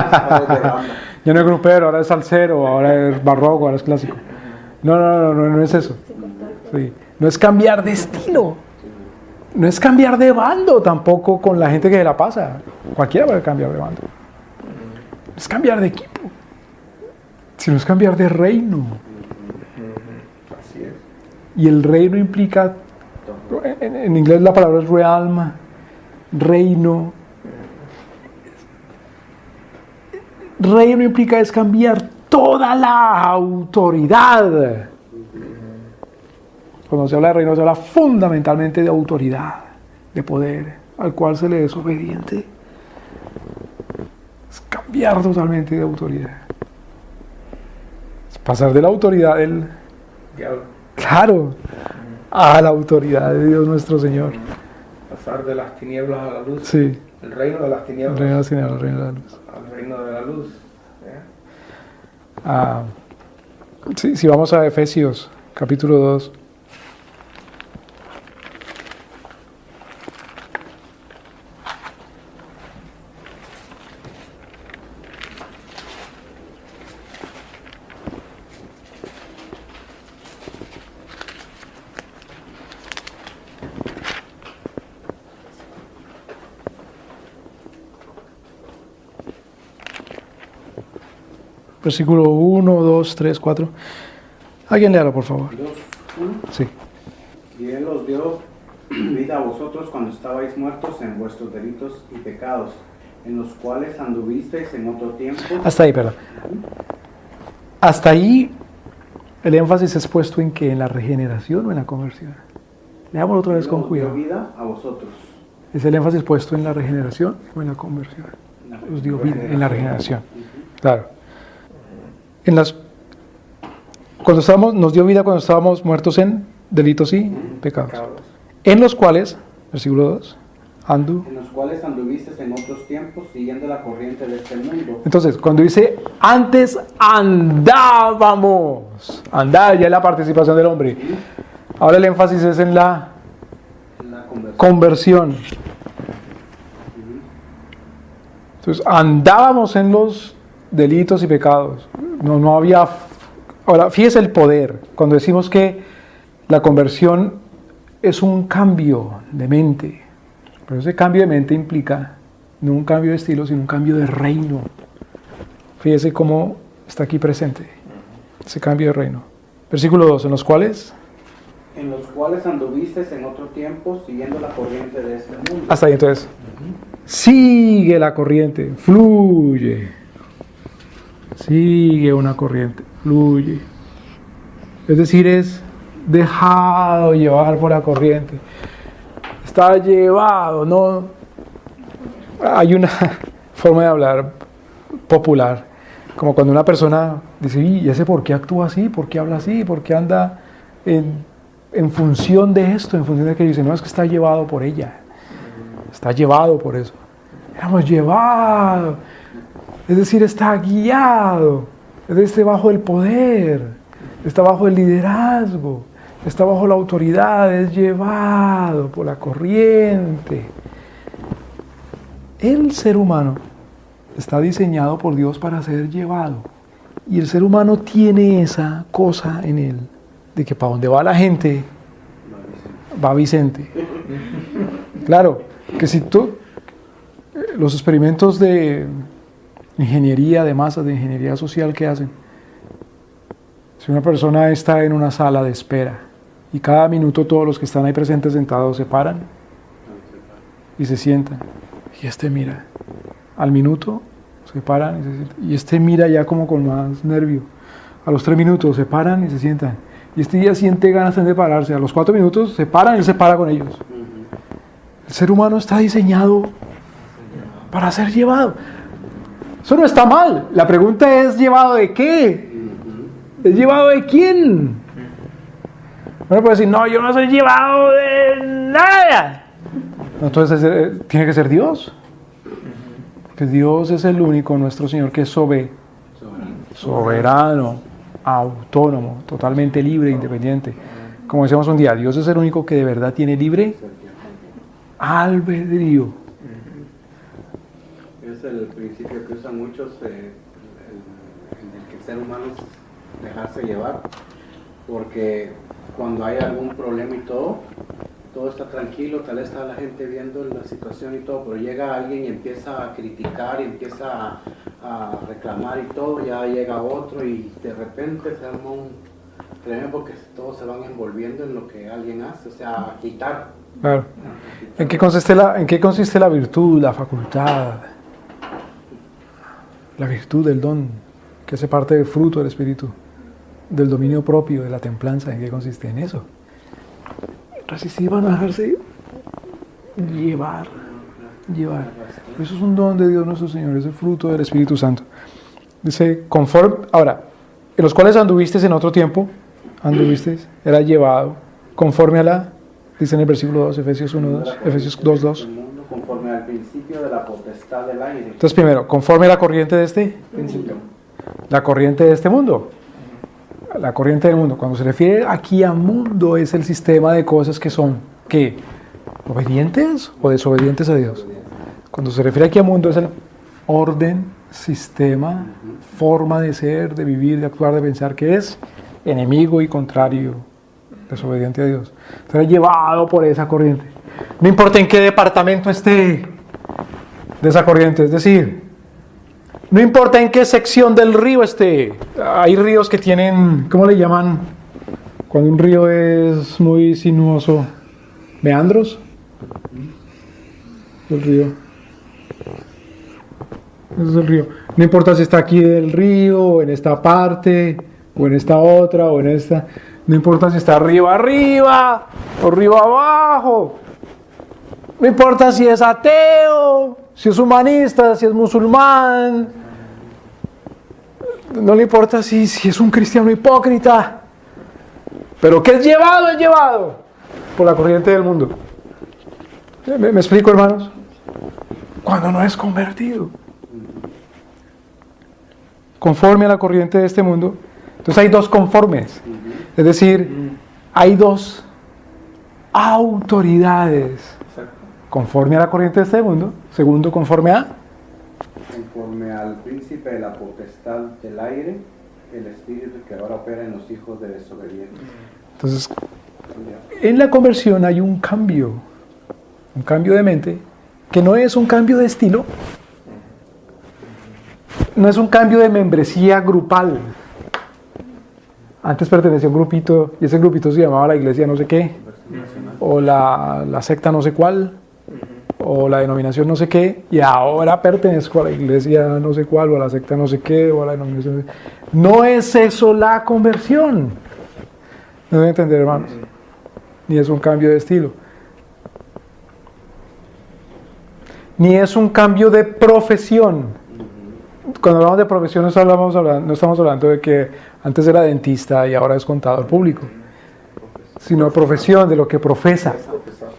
Ahora es de banda. Ya no es grupero, ahora es salsero, ahora es barroco, ahora es clásico. No es eso. Sí. No es cambiar de estilo. No es cambiar de bando tampoco con la gente que se la pasa. Cualquiera puede cambiar de bando. No es cambiar de equipo, sino es cambiar de reino. Así es. Y el reino implica, en inglés la palabra es realm, reino. Reino implica es cambiar toda la autoridad. Cuando se habla de reino se habla fundamentalmente de autoridad, de poder, al cual se le es obediente. Es cambiar totalmente de autoridad. Es pasar de la autoridad del... Diablo. Claro, a la autoridad de Dios nuestro Señor. Pasar de las tinieblas a la luz. Sí, El reino de las el tinieblas reino de la señal, el reino de la luz. al reino de la luz. Si vamos a Efesios, capítulo 2. Versículo 1, 2, 3, 4. Alguien léalo, por favor. 2, 1. Sí. Y Él os dio vida a vosotros cuando estabais muertos en vuestros delitos y pecados, en los cuales anduvisteis en otro tiempo. Hasta ahí, perdón. Hasta ahí el énfasis es puesto en que en la regeneración o en la conversión. Leámoslo otra vez con Él os dio cuidado. vida a vosotros. ¿Es el énfasis puesto en la regeneración o en la conversión? Os dio vida en la regeneración. Claro. Nos dio vida cuando estábamos muertos en delitos y pecados. En los cuales, versículo 2, En los cuales anduvisteis en otros tiempos, siguiendo la corriente de este mundo. Entonces, cuando dice antes andábamos, andar ya es la participación del hombre. Ahora el énfasis es en la La conversión. conversión. Entonces, andábamos en los delitos y pecados. No había... Ahora, fíjese el poder. Cuando decimos que la conversión es un cambio de mente. Pero ese cambio de mente implica no un cambio de estilo, sino un cambio de reino. Fíjese cómo está aquí presente ese cambio de reino. Versículo 2, en los cuales anduvisteis en otro tiempo, siguiendo la corriente de este mundo. hasta ahí, entonces sigue la corriente, fluye, sigue una corriente, fluye, es decir, es dejado llevar por la corriente, está llevado, no hay una forma de hablar popular, como cuando una persona dice, ¿y ese por qué actúa así? ¿Por qué habla así? ¿Por qué anda en función de esto? En función de que dice, no, es que está llevado por ella. Está llevado por eso. Éramos llevados. Es decir, está guiado. Es decir, bajo el poder. Está bajo el liderazgo. Está bajo la autoridad. Es llevado por la corriente. El ser humano está diseñado por Dios para ser llevado. Y el ser humano tiene esa cosa en él, de que para donde va la gente, va Vicente. Claro, que si tú, los experimentos de ingeniería de masas, de ingeniería social que hacen, si una persona está en una sala de espera y cada minuto todos los que están ahí presentes sentados se paran y se sientan, y este mira, al minuto se paran y se sientan, y este mira ya como con más nervio, a los 3 minutos se paran y se sientan, y este ya siente ganas de pararse, a los 4 minutos se paran y él se para con ellos. El ser humano está diseñado para ser llevado. Eso no está mal. La pregunta es: ¿llevado de qué? ¿Es llevado de quién? Bueno, puede decir: no, yo no soy llevado de nada. Entonces tiene que ser Dios. Que Dios es el único, nuestro Señor, que es soberano, autónomo, totalmente libre, independiente. Como decíamos un día, Dios es el único que de verdad tiene libre albedrío. Es el principio que usan muchos en el que el ser humano es dejarse llevar, porque cuando hay algún problema y todo está tranquilo, tal vez está la gente viendo la situación y todo, pero llega alguien y empieza a criticar y empieza a reclamar y todo, ya llega otro y de repente se arma un tremendo, porque todos se van envolviendo en lo que alguien hace, o sea, a quitar. Claro. ¿En qué consiste la virtud, la facultad? La virtud del don, que hace parte del fruto del Espíritu, del dominio propio, de la templanza. ¿En qué consiste? En eso. Resistir, van a dejarse llevar. Eso es un don de Dios nuestro Señor, es el fruto del Espíritu Santo. Dice, ahora, en los cuales anduvisteis en otro tiempo, era llevado, conforme a la, dice en el versículo 2, Efesios 1:2, Efesios 2:2. Conforme al principio de la potestad del aire. Entonces, primero, conforme a la corriente de este principio. La corriente de este mundo. La corriente del mundo. Cuando se refiere aquí a mundo, es el sistema de cosas que son, ¿qué? ¿Obedientes o desobedientes a Dios? Cuando se refiere aquí a mundo, es el orden, sistema, forma de ser, de vivir, de actuar, de pensar, que es enemigo y contrario, desobediente a Dios. Será llevado por esa corriente. No importa en qué departamento esté de esa corriente, es decir, no importa en qué sección del río esté. Hay ríos que tienen, ¿cómo le llaman? Cuando un río es muy sinuoso, meandros. El río. Ese es el río. No importa si está aquí del río, o en esta parte, o en esta otra, o en esta. No importa si está arriba, o arriba, abajo. No importa si es ateo, si es humanista, si es musulmán. No le importa si es un cristiano hipócrita. Pero que es llevado por la corriente del mundo. ¿Me explico, hermanos? Cuando no es convertido. Conforme a la corriente de este mundo. Entonces hay dos conformes. Es decir, hay dos autoridades. Conforme a la corriente de este mundo. Segundo, conforme al príncipe de la potestad del aire, el espíritu que ahora opera en los hijos de desobedientes. Entonces, en la conversión hay un cambio de mente, que no es un cambio de estilo, no es un cambio de membresía grupal. Antes pertenecía a un grupito, y ese grupito se llamaba la iglesia no sé qué, o la secta no sé cuál, o la denominación no sé qué, y ahora pertenezco a la iglesia no sé cuál, o a la secta no sé qué, o a la denominación no sé qué. No es eso la conversión. No deben entender, hermanos. Ni es un cambio de estilo. Ni es un cambio de profesión. Cuando hablamos de profesión no estamos hablando de que antes era dentista y ahora es contador público, sino profesión, de lo que profesa.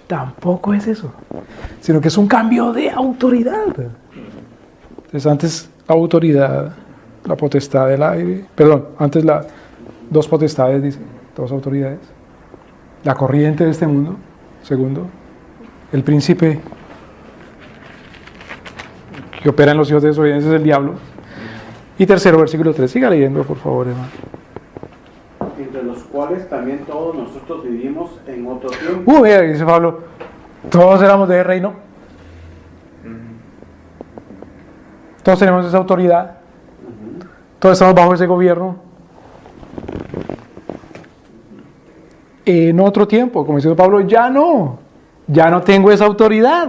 Tampoco es eso, sino que es un cambio de autoridad. Entonces antes autoridad, la potestad del aire, antes dos potestades, dice, dos autoridades. La corriente de este mundo, segundo, el príncipe que opera en los hijos de desobediencia es el diablo. Y tercero, versículo 3, siga leyendo por favor, hermano. Entre los cuales también todos nosotros vivimos en otro tiempo. Mira, dice Pablo, todos éramos de reino. Todos tenemos esa autoridad. Todos estamos bajo ese gobierno. En otro tiempo, como dice Pablo, ya no tengo esa autoridad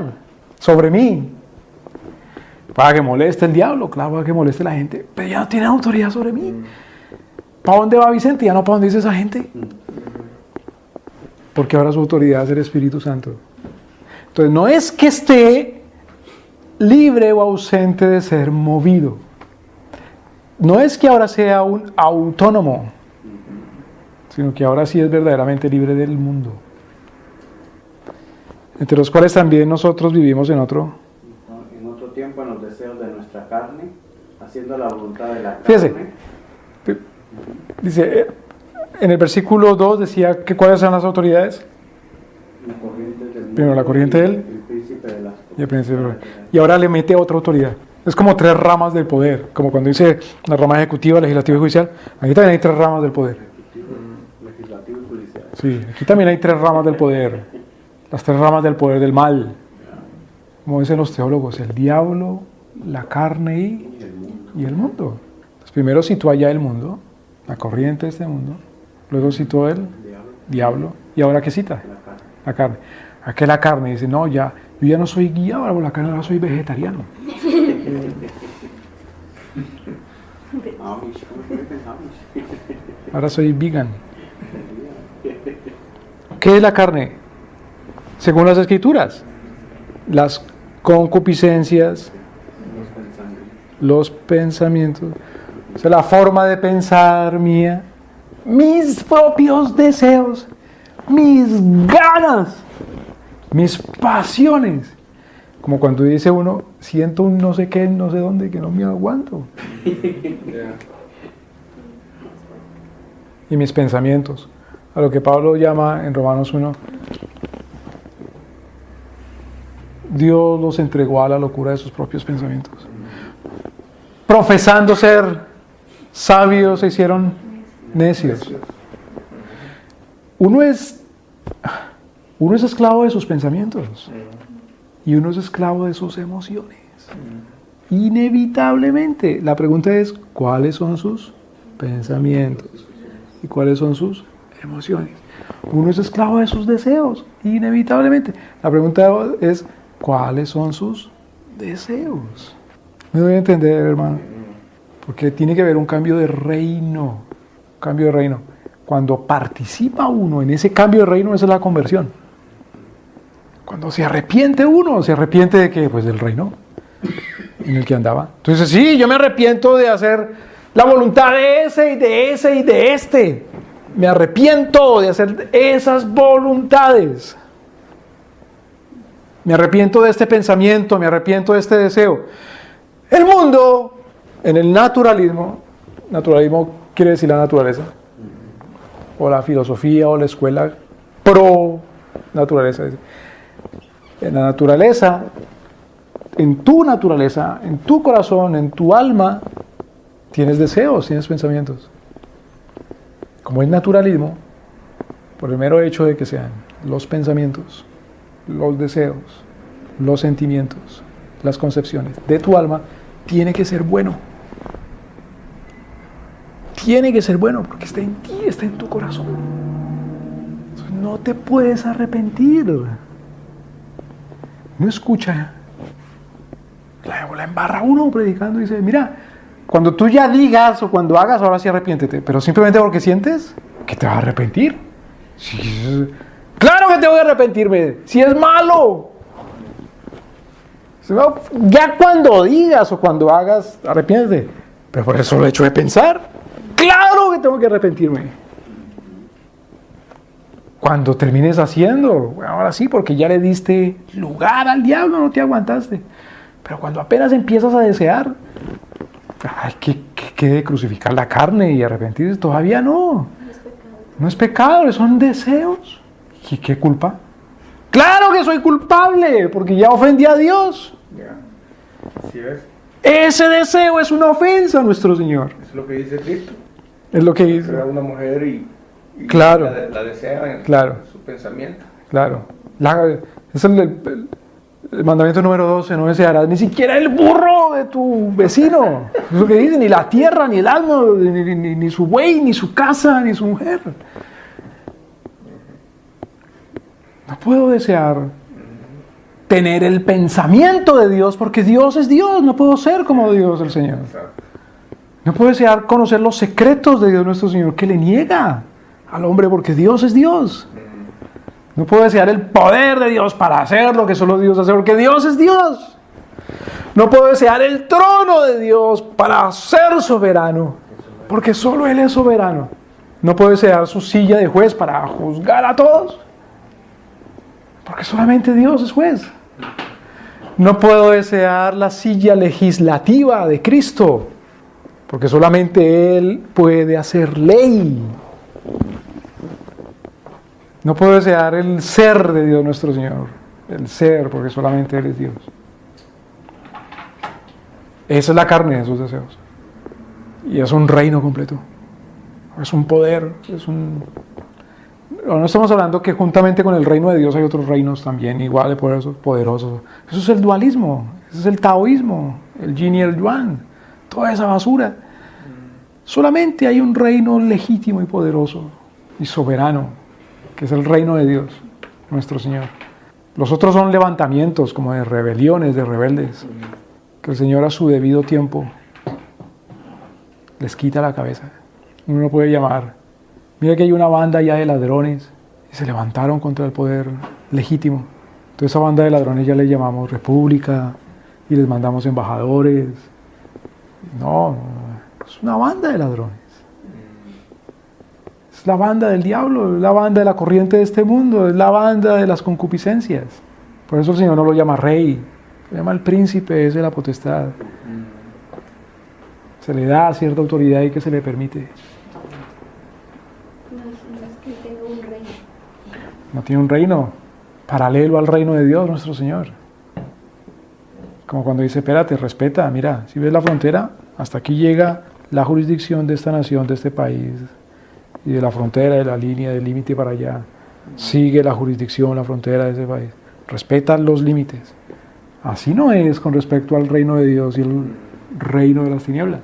sobre mí. Para que moleste el diablo, claro, para que moleste la gente, pero ya no tiene autoridad sobre mí. ¿Para dónde va Vicente? Ya no para dónde dice esa gente. Porque ahora su autoridad es el Espíritu Santo. Entonces no es que esté libre o ausente de ser movido. No es que ahora sea un autónomo, sino que ahora sí es verdaderamente libre del mundo. Entre los cuales también nosotros vivimos en otro Tiempo en los deseos de nuestra carne, haciendo la voluntad de la carne. Fíjese, dice, en el versículo 2 decía que cuáles son las autoridades. La corriente del mundo, primero la corriente del el príncipe de las y el príncipe de la, y ahora le mete otra autoridad. Es como tres ramas del poder, como cuando dice la rama ejecutiva, legislativa y judicial. Aquí también hay tres ramas del poder. legislativo y judicial. Sí, aquí también hay tres ramas del poder. Las tres ramas del poder del mal. Como dicen los teólogos, el diablo, la carne y el mundo. Entonces, primero citó allá el mundo, la corriente de este mundo. Luego citó el diablo. ¿Y ahora qué cita? La carne. ¿A qué la carne? Dice, no, yo ya no soy guiado por la carne, ahora soy vegetariano. Ahora soy vegan. ¿Qué es la carne? Según las Escrituras, las concupiscencias, los pensamientos, o sea, la forma de pensar mía, mis propios deseos, mis ganas, mis pasiones. Como cuando dice uno, siento un no sé qué, no sé dónde, que no me aguanto. Y mis pensamientos, a lo que Pablo llama en Romanos 1, Dios los entregó a la locura de sus propios pensamientos. Profesando ser sabios, se hicieron necios. Uno es esclavo de sus pensamientos y uno es esclavo de sus emociones. Inevitablemente. La pregunta es, ¿cuáles son sus pensamientos? ¿Y cuáles son sus emociones? Uno es esclavo de sus deseos, inevitablemente. La pregunta es, ¿cuáles son sus deseos? Me doy a entender, hermano. Porque tiene que haber un cambio de reino. Cambio de reino. Cuando participa uno en ese cambio de reino, esa es la conversión. Cuando se arrepiente uno, ¿se arrepiente de qué? Pues del reino en el que andaba. Entonces, sí, yo me arrepiento de hacer la voluntad de ese y de ese y de este. Me arrepiento de hacer esas voluntades. Me arrepiento de este pensamiento, me arrepiento de este deseo. El mundo, en el naturalismo quiere decir la naturaleza, o la filosofía, o la escuela pro naturaleza. En la naturaleza, en tu corazón, en tu alma, tienes deseos, tienes pensamientos. Como es naturalismo, por el mero hecho de que sean los pensamientos, los deseos, los sentimientos, las concepciones de tu alma, tiene que ser bueno. Tiene que ser bueno porque está en ti, está en tu corazón. No te puedes arrepentir. No escucha. La embarra uno predicando y dice, mira, cuando tú ya digas o cuando hagas, ahora sí arrepiéntete. Pero simplemente porque sientes que te vas a arrepentir. Sí, claro que tengo que arrepentirme, si es malo. Ya cuando digas o cuando hagas, arrepiéntete. Pero por eso lo he hecho de pensar. Claro que tengo que arrepentirme. Cuando termines haciendo, bueno, ahora sí, porque ya le diste lugar al diablo, no te aguantaste. Pero cuando apenas empiezas a desear, hay que crucificar la carne y arrepentirse, todavía no. No es pecado, son deseos. ¿Y qué culpa? ¡Claro que soy culpable! Porque ya ofendí a Dios. Así es. Ese deseo es una ofensa a nuestro Señor. Es lo que dice Cristo. Es lo que dice. Crea una mujer y Claro. la desea en Claro. su pensamiento. Claro. Es el mandamiento número 12, no desearás ni siquiera el burro de tu vecino. Es lo que dice, ni la tierra, ni el asno, ni su buey, ni su casa, ni su mujer. No puedo desear tener el pensamiento de Dios, porque Dios es Dios, no puedo ser como Dios el Señor. Exacto. No puedo desear conocer los secretos de Dios nuestro Señor, que le niega al hombre, porque Dios es Dios. No puedo desear el poder de Dios para hacer lo que solo Dios hace, porque Dios es Dios. No puedo desear el trono de Dios para ser soberano, porque solo Él es soberano. No puedo desear su silla de juez para juzgar a todos, porque solamente Dios es juez. No puedo desear la silla legislativa de Cristo, porque solamente Él puede hacer ley. No puedo desear el ser de Dios nuestro Señor, el ser, porque solamente Él es Dios. Esa es la carne de esos deseos. Y es un reino completo. Es un poder, No estamos hablando que juntamente con el reino de Dios hay otros reinos también, igual de poderosos. Eso es el dualismo, eso es el taoísmo, el yin y el yuan, toda esa basura. Solamente hay un reino legítimo y poderoso y soberano, que es el reino de Dios, nuestro Señor. Los otros son levantamientos, como de rebeliones, de rebeldes, que el Señor a su debido tiempo les quita la cabeza. Uno no puede llamar. Mira que hay una banda ya de ladrones y se levantaron contra el poder legítimo. Entonces esa banda de ladrones ya le llamamos república y les mandamos embajadores. No, es una banda de ladrones. Es la banda del diablo, es la banda de la corriente de este mundo, es la banda de las concupiscencias. Por eso el Señor no lo llama rey, lo llama el príncipe, es de la potestad. Se le da cierta autoridad y que se le permite. No es que tenga un reino. No tiene un reino paralelo al reino de Dios, nuestro Señor. Como cuando dice, espérate, respeta, mira, si ves la frontera, hasta aquí llega la jurisdicción de esta nación, de este país, y de la frontera, de la línea, del límite para allá. Sigue la jurisdicción, la frontera de ese país. Respeta los límites. Así no es con respecto al reino de Dios y el reino de las tinieblas.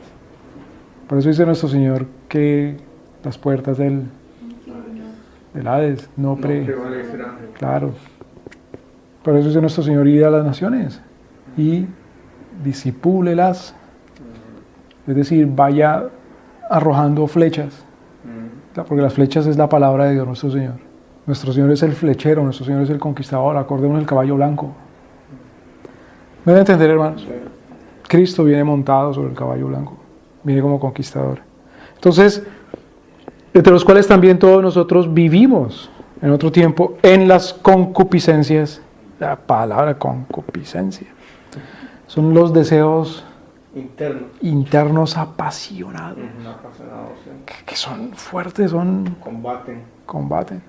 Por eso dice nuestro Señor que las puertas del Hades no prevalecerán. Claro. Por eso dice nuestro Señor, id a las naciones y disipúlelas. Es decir, vaya arrojando flechas. Porque las flechas es la palabra de Dios nuestro Señor. Nuestro Señor es el flechero, nuestro Señor es el conquistador. Acordémonos del caballo blanco. ¿Me van a entender, hermanos? Cristo viene montado sobre el caballo blanco. Viene como conquistador. Entonces, entre los cuales también todos nosotros vivimos en otro tiempo en las concupiscencias. La palabra concupiscencia. Son los deseos internos apasionados. Que son fuertes, combaten.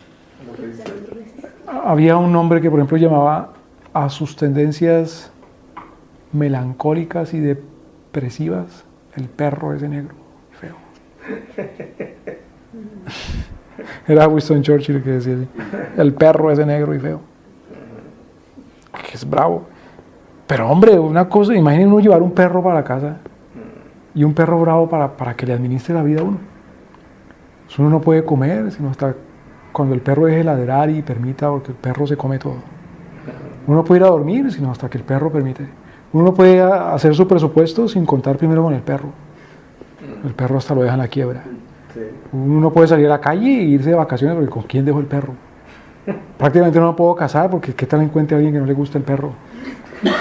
Había un hombre que, por ejemplo, llamaba a sus tendencias melancólicas y depresivas el perro ese negro y feo. Era Winston Churchill el que decía así, el perro ese negro y feo, que es bravo. Pero hombre, una cosa, imaginen uno llevar un perro para la casa y un perro bravo para que le administre la vida a uno. Uno no puede comer sino hasta cuando el perro deje de ladrar y permita, porque el perro se come todo. Uno no puede ir a dormir sino hasta que el perro permite. Uno no puede hacer su presupuesto sin contar primero con el perro. El perro hasta lo deja en la quiebra. Uno no puede salir a la calle e irse de vacaciones porque ¿con quién dejo el perro? Prácticamente no me puedo casar porque ¿qué tal encuentre a alguien que no le gusta el perro?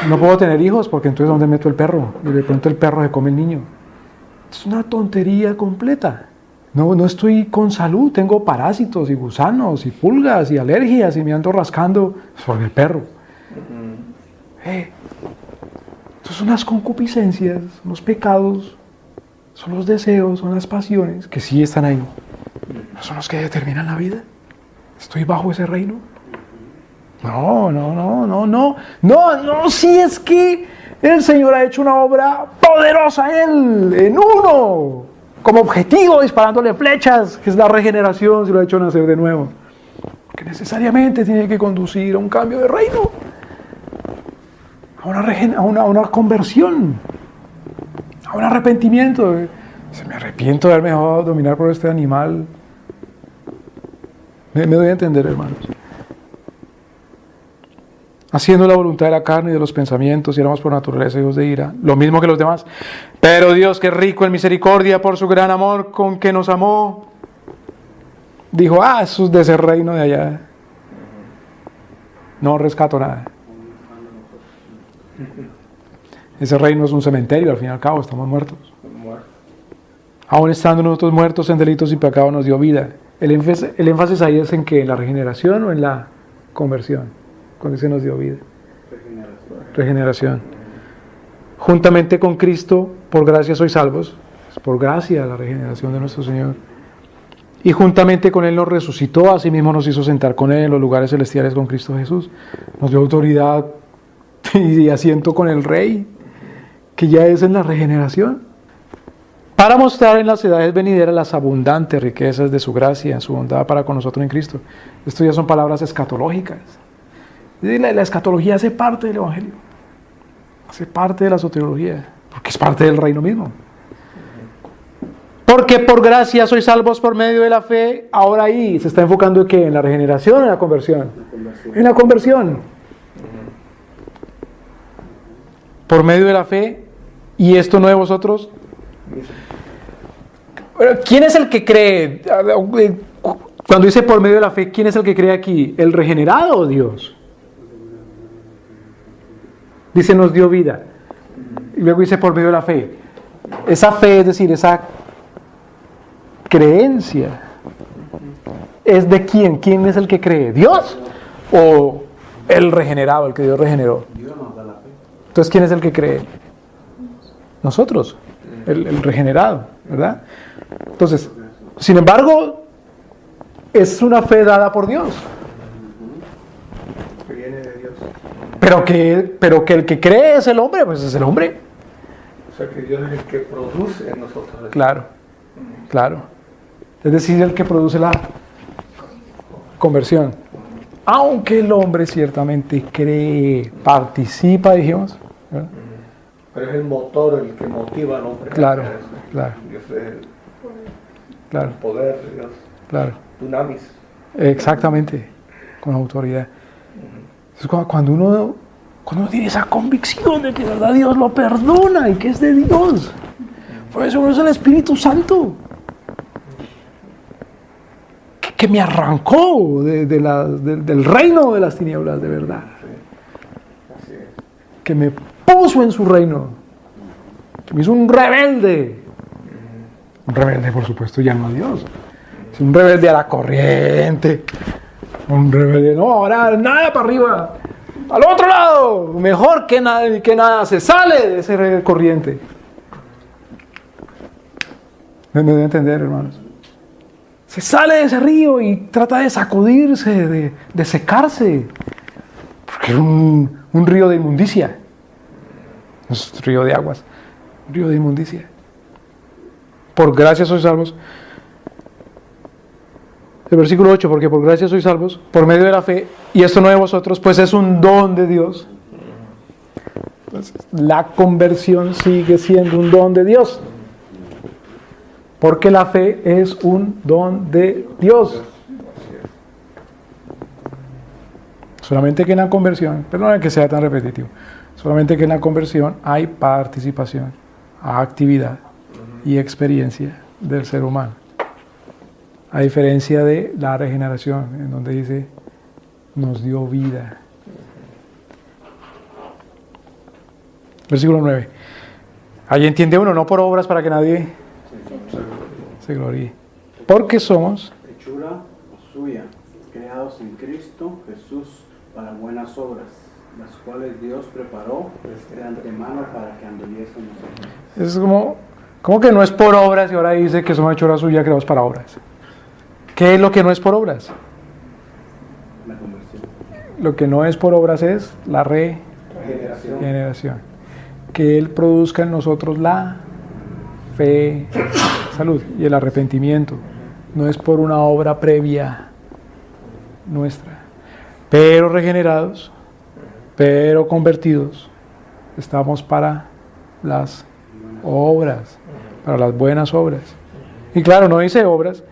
No puedo tener hijos porque entonces ¿dónde meto el perro? Y de pronto el perro se come el niño. Es una tontería completa. No estoy con salud, tengo parásitos y gusanos y pulgas y alergias y me ando rascando sobre el perro. Entonces son las concupiscencias, los pecados, son los deseos, son las pasiones que sí están ahí. ¿No son los que determinan la vida? ¿Estoy bajo ese reino? No, si es que El Señor ha hecho una obra poderosa en uno, como objetivo, disparándole flechas, que es la regeneración, si lo ha hecho nacer de nuevo. Que necesariamente tiene que conducir a un cambio de reino, a una conversión, a un arrepentimiento. Se me arrepiento de haberme dejado dominar por este animal. Me doy a entender, hermanos. Haciendo la voluntad de la carne y de los pensamientos, y éramos por naturaleza hijos de ira, lo mismo que los demás. Pero Dios, que es rico en misericordia por su gran amor con que nos amó, dijo, eso es de ese reino de allá. No rescato nada. Ese reino es un cementerio, al fin y al cabo, estamos muertos. Aún estando nosotros muertos en delitos y pecados, nos dio vida. El énfasis ahí es en que, en la regeneración o en la conversión. Cuando se nos dio vida. Regeneración. Juntamente con Cristo, por gracia sois salvos. Es por gracia la regeneración de nuestro Señor. Y juntamente con Él nos resucitó, asimismo nos hizo sentar con Él en los lugares celestiales con Cristo Jesús. Nos dio autoridad y asiento con el Rey, que ya es en la regeneración. Para mostrar en las edades venideras las abundantes riquezas de su gracia, su bondad para con nosotros en Cristo. Esto ya son palabras escatológicas. La escatología hace parte del Evangelio, hace parte de la soteriología, porque es parte del reino mismo. Porque por gracia sois salvos por medio de la fe. Ahora ahí se está enfocando en ¿qué? ¿En la regeneración o en la conversión? En la conversión. Por medio de la fe, y esto no de vosotros. ¿Quién es el que cree? Cuando dice por medio de la fe, ¿quién es el que cree aquí? ¿El regenerado o Dios? Dice, nos dio vida. Y luego dice, por medio de la fe. Esa fe, es decir, esa creencia, ¿es de quién? ¿Quién es el que cree? ¿Dios? ¿O el regenerado, el que Dios regeneró? Dios nos da la fe. Entonces, ¿quién es el que cree? Nosotros, el regenerado, ¿verdad? Entonces, sin embargo, es una fe dada por Dios. Que viene de Dios. Pero que el que cree es el hombre, pues es el hombre. O sea que Dios es el que produce en nosotros. Claro, claro. Es decir, el que produce la conversión. Aunque el hombre ciertamente cree, participa, dijimos, ¿verdad? Pero es el motor el que motiva al hombre. Claro, claro. Dios es el Claro, poder de Dios. claro. Dunamis. Exactamente, con autoridad. Entonces, cuando uno tiene esa convicción de que de verdad Dios lo perdona y que es de Dios, por eso uno es el Espíritu Santo, que me arrancó del reino de las tinieblas, de verdad. Así es. Que me puso en su reino, que me hizo un rebelde. Un rebelde, por supuesto, ya no a Dios. Es un rebelde a la corriente. Un rebelde, no, ahora nada para arriba. Al otro lado, mejor que nada, se sale de ese corriente. ¿Me debe entender, hermanos? Se sale de ese río y trata de sacudirse, de secarse. Porque es un río de inmundicia. No es un río de aguas, un río de inmundicia. Por gracia sois salvos. El versículo 8, porque por gracia sois salvos, por medio de la fe, y esto no de vosotros, pues es un don de Dios. Entonces, la conversión sigue siendo un don de Dios. Porque la fe es un don de Dios. Solamente que en la conversión, perdón que sea tan repetitivo, solamente que en la conversión hay participación, actividad y experiencia del ser humano. A diferencia de la regeneración, en donde dice, nos dio vida. Versículo 9. Ahí entiende uno, no por obras para que nadie se gloríe. Porque somos Hechura suya, creados en Cristo Jesús para buenas obras, las cuales Dios preparó de antemano para que anduviésemos en ellas. Es como que no es por obras y ahora dice que somos hechura suya creados para obras. ¿Qué es lo que no es por obras? La conversión. Lo que no es por obras es la Regeneración. regeneración. que Él produzca en nosotros la fe, salud y el arrepentimiento. No es por una obra previa nuestra. Pero regenerados, pero convertidos, estamos para las obras, para las buenas obras. Y claro, no dice obras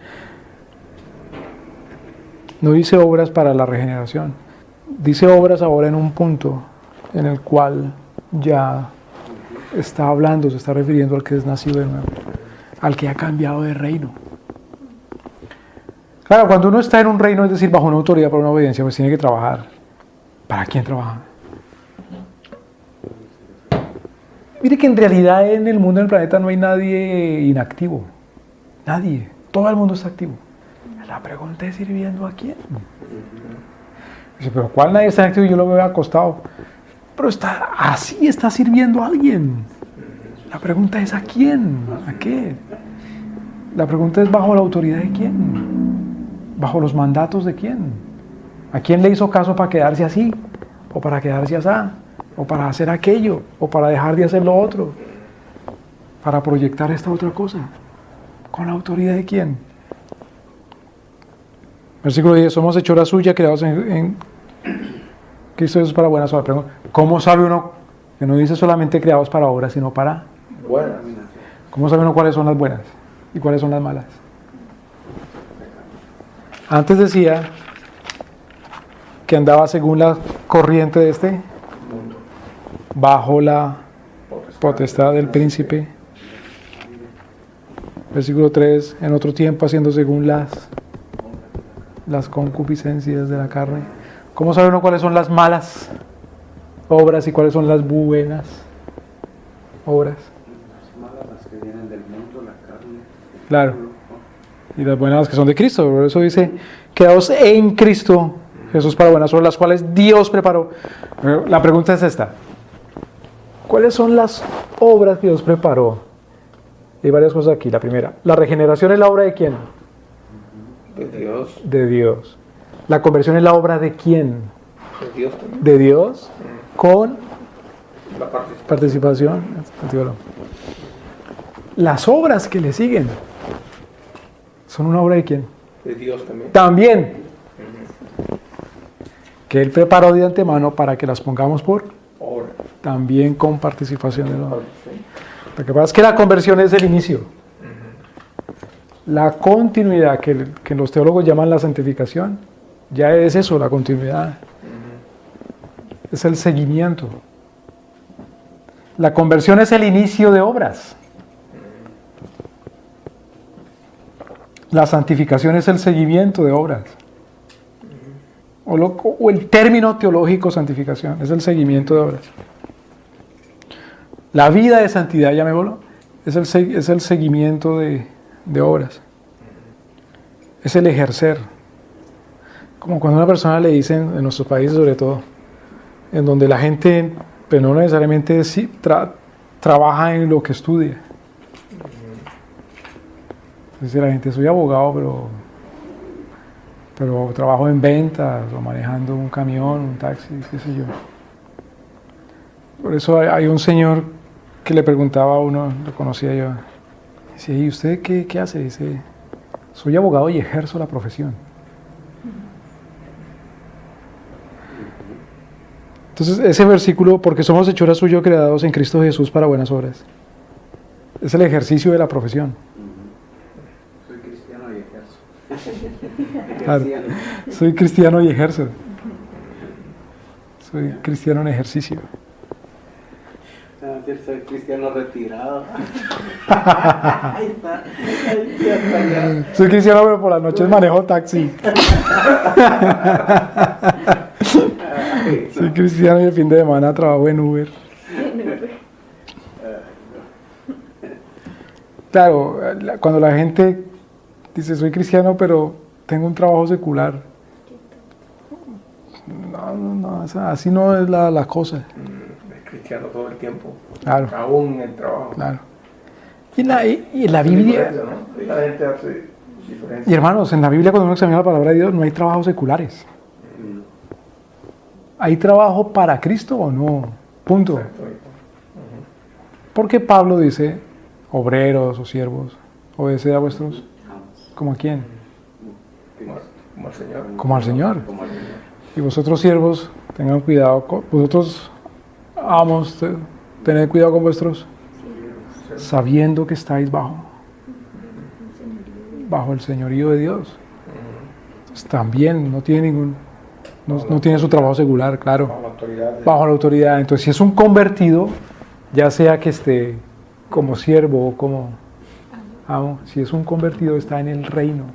para la regeneración. Dice obras ahora en un punto en el cual ya está hablando, se está refiriendo al que es nacido de nuevo, al que ha cambiado de reino. Claro, cuando uno está en un reino, es decir, bajo una autoridad para una obediencia, pues tiene que trabajar. ¿Para quién trabaja? Mire que en realidad en el mundo, en el planeta, no hay nadie inactivo. Nadie. Todo el mundo está activo. La pregunta es: ¿sirviendo a quién? Dice, pero ¿cuál nadie está activo? Yo lo veo acostado. Pero así está sirviendo a alguien. La pregunta es: ¿a quién? ¿A qué? La pregunta es: ¿bajo la autoridad de quién? ¿Bajo los mandatos de quién? ¿A quién le hizo caso para quedarse así? ¿O para quedarse así? ¿O para hacer aquello? ¿O para dejar de hacer lo otro? ¿Para proyectar esta otra cosa? ¿Con la autoridad de quién? Versículo 10: somos hechura suya, creados en Cristo Jesús para buenas obras. ¿Cómo sabe uno que no dice solamente creados para obras, sino para Buenas. ¿Cómo sabe uno cuáles son las buenas y cuáles son las malas? Antes decía que andaba según la corriente de este, bajo la potestad del príncipe. Versículo 3: en otro tiempo haciendo según las concupiscencias de la carne. ¿Cómo sabe uno cuáles son las malas obras y cuáles son las buenas obras? Las malas, las que vienen del mundo, la carne. Claro. Y las buenas, las que son de Cristo. Por eso dice: quedaos en Cristo Jesús para buenas obras, las cuales Dios preparó. Pero la pregunta es esta: ¿cuáles son las obras que Dios preparó? Hay varias cosas aquí. La primera: la regeneración es la obra de ¿quién? De Dios. De Dios. La conversión es la obra de ¿quién? De Dios también. De Dios, con La participación. Las obras que le siguen son una obra de ¿quién? de Dios también. También. Que Él preparó de antemano para que las pongamos por Ahora. también con participación de los. Sí. Lo que pasa es que la conversión es el inicio. La continuidad, que los teólogos llaman la santificación, ya es eso, la continuidad. Es el seguimiento. La conversión es el inicio de obras. La santificación es el seguimiento de obras. O el término teológico santificación es el seguimiento de obras. La vida de santidad, llamémoslo, es el seguimiento de obras. Es el ejercer. Como cuando a una persona le dicen, en nuestros países sobre todo, en donde la gente, pero no necesariamente trabaja en lo que estudia. Dice la gente: soy abogado, pero trabajo en ventas o manejando un camión, un taxi, qué sé yo. Por eso hay un señor que le preguntaba a uno, lo conocía yo, dice: ¿y usted qué hace? Dice: soy abogado y ejerzo la profesión. Entonces ese versículo, porque somos hechura suya, creados en Cristo Jesús para buenas obras, es el ejercicio de la profesión. Soy cristiano y ejerzo. Claro. Soy cristiano y ejerzo. Soy cristiano en ejercicio. Soy cristiano retirado. Ahí está. Soy cristiano, pero por las noches manejo taxi. Soy cristiano y el fin de semana trabajo en Uber. Claro, cuando la gente dice: soy cristiano, pero tengo un trabajo secular. No, así no es la cosa. Es cristiano todo el tiempo. Claro. Aún en el trabajo. Claro. Y en la Biblia, ¿no? La gente hace diferencia. y hermanos, en la Biblia, cuando uno examina la palabra de Dios, no hay trabajos seculares. ¿Hay trabajo para Cristo o no? Punto. Exacto. ¿Por qué Pablo dice, obreros o siervos, obedeced a vuestros? ¿Como a quién? Como al Señor. Como al Señor. Como al Señor. Y vosotros siervos, tengan cuidado, vosotros amos, tened cuidado con vuestros, sabiendo que estáis bajo el señorío de Dios. Entonces, también no tiene no tiene su trabajo secular, claro, Bajo la autoridad de bajo la autoridad. Entonces, si es un convertido, ya sea que esté como siervo o como amo, si es un convertido, está en el reino,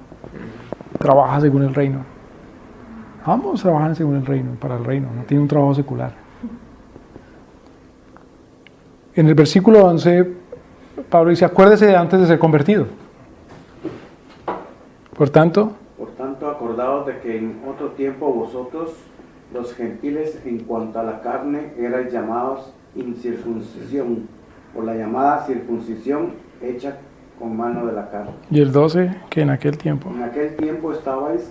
trabaja según el reino. Ambos trabajan según el reino, para el reino, no tiene un trabajo secular. En el versículo 11, Pablo dice, acuérdese de antes de ser convertido. Por tanto, acordaos de que en otro tiempo vosotros, los gentiles, en cuanto a la carne, erais llamados incircuncisión, por la llamada circuncisión hecha con mano de la carne. y el 12, que en aquel tiempo. En aquel tiempo estabais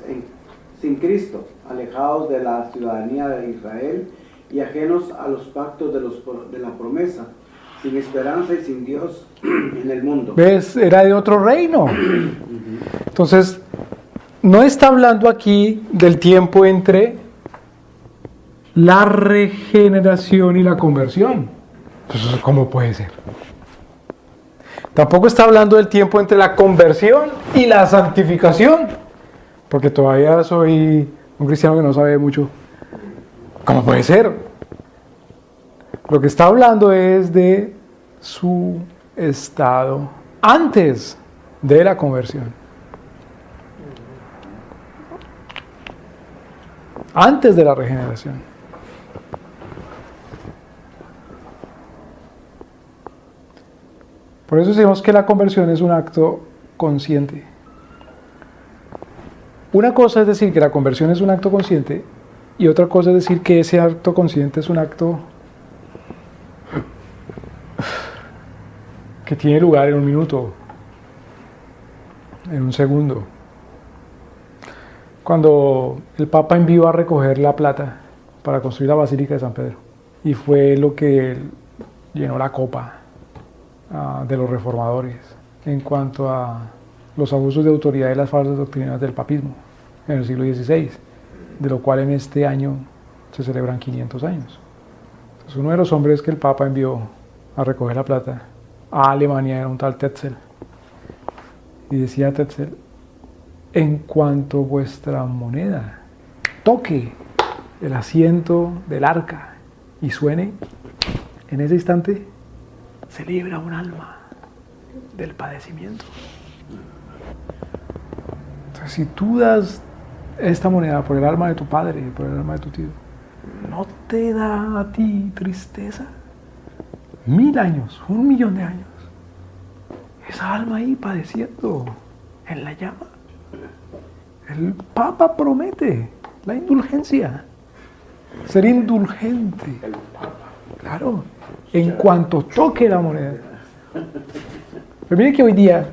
sin Cristo, alejados de la ciudadanía de Israel y ajenos a los pactos de la promesa, sin esperanza y sin Dios en el mundo. ¿Ves? Era de otro reino. Entonces, no está hablando aquí del tiempo entre la regeneración y la conversión. Entonces, ¿cómo puede ser? Tampoco está hablando del tiempo entre la conversión y la santificación, porque todavía soy un cristiano que no sabe mucho. ¿Cómo puede ser? Lo que está hablando es de su estado antes de la conversión. Antes de la regeneración. Por eso decimos que la conversión es un acto consciente. Una cosa es decir que la conversión es un acto consciente y otra cosa es decir que ese acto consciente es un acto que tiene lugar en un minuto, en un segundo. Cuando el Papa envió a recoger la plata para construir la Basílica de San Pedro, y fue lo que llenó la copa de los reformadores en cuanto a los abusos de autoridad y las falsas doctrinas del papismo en el siglo XVI, de lo cual en este año se celebran 500 años. Entonces, uno de los hombres que el Papa envió a recoger la plata a Alemania era un tal Tetzel, y decía Tetzel, en cuanto vuestra moneda toque el asiento del arca y suene, en ese instante se libra un alma del padecimiento. Entonces, si tú das esta moneda por el alma de tu padre y por el alma de tu tío, ¿no te da a ti tristeza? 1000 años, 1.000.000 de años, esa alma ahí padeciendo en la llama. El Papa promete la indulgencia, ser indulgente. El Papa. Claro, en cuanto toque la moneda. Pero mire que hoy día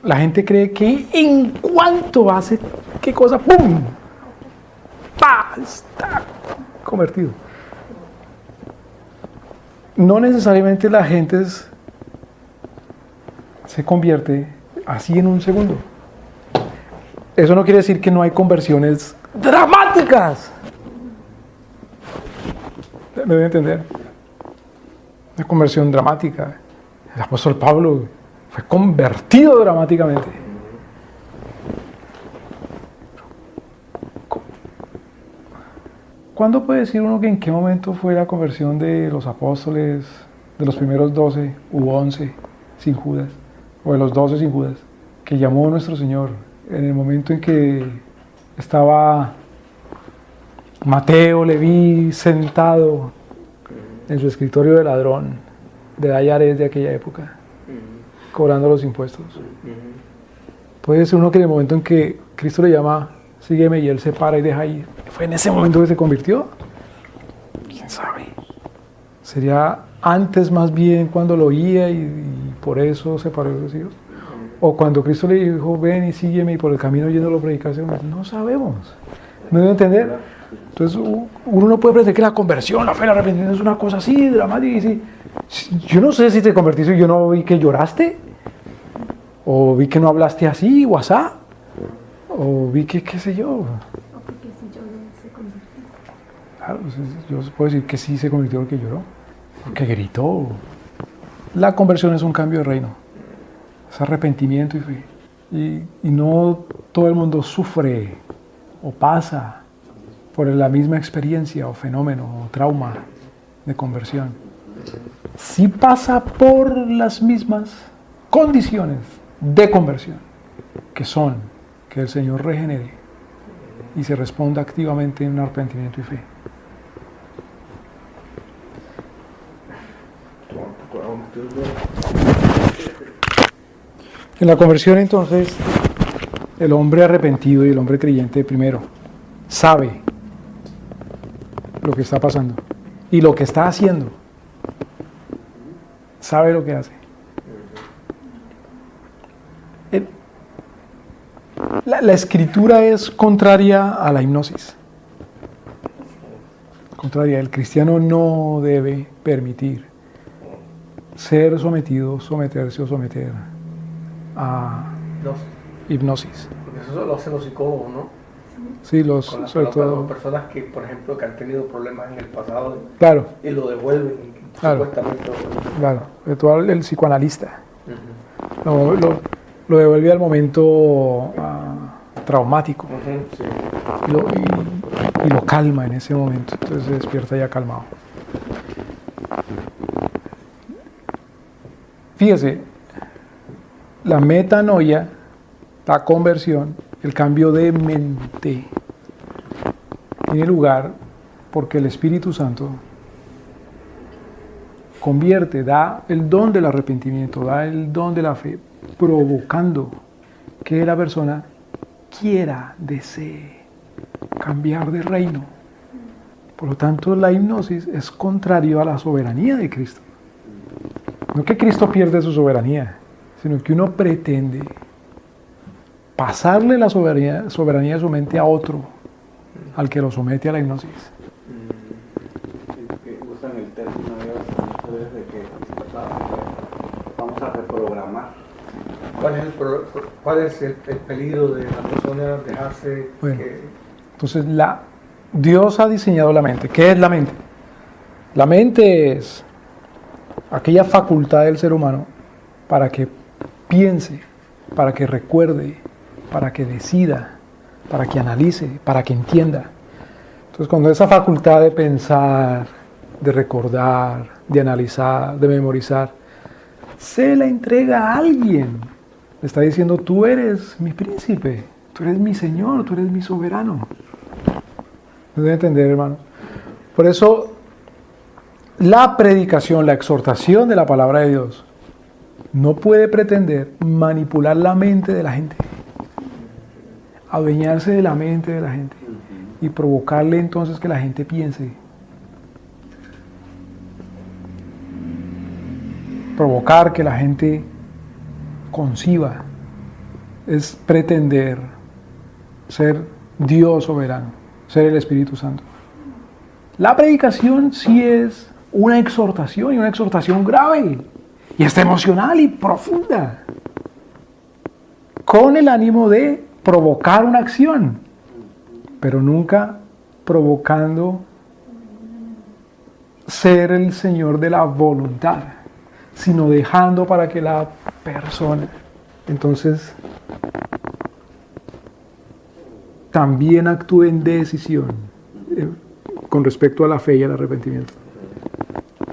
la gente cree que en cuanto hace, ¿qué cosa? ¡Pum! ¡Pah! Está convertido. No necesariamente la gente se convierte así en un segundo. Eso no quiere decir que no hay conversiones dramáticas. ¿Me deben entender? Una conversión dramática. El apóstol Pablo fue convertido dramáticamente. ¿Cuándo puede decir uno que en qué momento fue la conversión de los apóstoles, de los primeros 12 u 11 sin Judas, o de los 12 sin Judas, que llamó a nuestro Señor en el momento en que estaba Mateo, Leví, sentado en su escritorio de ladrón, de Dayares de aquella época, cobrando los impuestos? Puede ser uno que en el momento en que Cristo le llama, sígueme, y él se para y deja ir, ¿fue en ese momento que se convirtió? ¿Quién sabe? Sería antes más bien cuando lo oía y por eso se paró de los hijos. O cuando Cristo le dijo, ven y sígueme, y por el camino yéndolo a predicar, no sabemos. ¿Me deben entender? Entonces uno no puede pretender que la conversión, la fe, el arrepentimiento es una cosa así dramática y sí. Yo no sé si te convertiste y yo no vi que lloraste, o vi que no hablaste así, WhatsApp, o vi que, qué sé yo. O porque si yo no se convirtió. Claro, pues, yo puedo decir que sí se convirtió porque lloró, porque gritó. La conversión es un cambio de reino, es arrepentimiento y fe. Y no todo el mundo sufre o pasa por la misma experiencia o fenómeno o trauma de conversión. Sí pasa por las mismas condiciones de conversión, que son que el Señor regenere y se responda activamente en un arrepentimiento y fe. En la conversión, entonces, el hombre arrepentido y el hombre creyente primero sabe lo que está pasando y lo que está haciendo. Sabe lo que hace. La escritura es contraria a la hipnosis. Contraria. El cristiano no debe permitir ser sometido, someterse o someter a hipnosis. Porque eso lo hacen los psicólogos, ¿no? Sí, Sobre todo personas que, por ejemplo, que han tenido problemas en el pasado, claro, y lo devuelven, claro, supuestamente. Claro, sobre todo el psicoanalista. Lo devuelve al momento traumático. Sí. Y lo calma en ese momento, entonces se despierta ya calmado. Fíjese, la metanoia, la conversión, el cambio de mente, tiene lugar porque el Espíritu Santo convierte, da el don del arrepentimiento, da el don de la fe, provocando que la persona quiera, desee cambiar de reino. Por lo tanto, la hipnosis es contrario a la soberanía de Cristo. No que Cristo pierde su soberanía, sino que uno pretende pasarle la soberanía de su mente a otro, al que lo somete a la hipnosis. Usan el término ellos de que vamos a reprogramar. ¿Cuál es el peligro de la persona dejarse? Bueno, entonces Dios ha diseñado la mente. ¿Qué es la mente? La mente es aquella facultad del ser humano para que piense, para que recuerde, para que decida, para que analice, para que entienda. Entonces, cuando esa facultad de pensar, de recordar, de analizar, de memorizar, se la entrega a alguien, le está diciendo: tú eres mi príncipe, tú eres mi Señor, tú eres mi soberano. ¿Me debe entender, hermanos? Por eso, la predicación, la exhortación de la palabra de Dios no puede pretender manipular la mente de la gente, adueñarse de la mente de la gente y provocarle entonces que la gente piense, provocar que la gente conciba. Es pretender ser Dios soberano, ser el Espíritu Santo. La predicación sí es una exhortación, y una exhortación grave, y hasta emocional y profunda, con el ánimo de provocar una acción, pero nunca provocando ser el Señor de la voluntad, sino dejando para que la persona entonces también actúe en decisión con respecto a la fe y al arrepentimiento.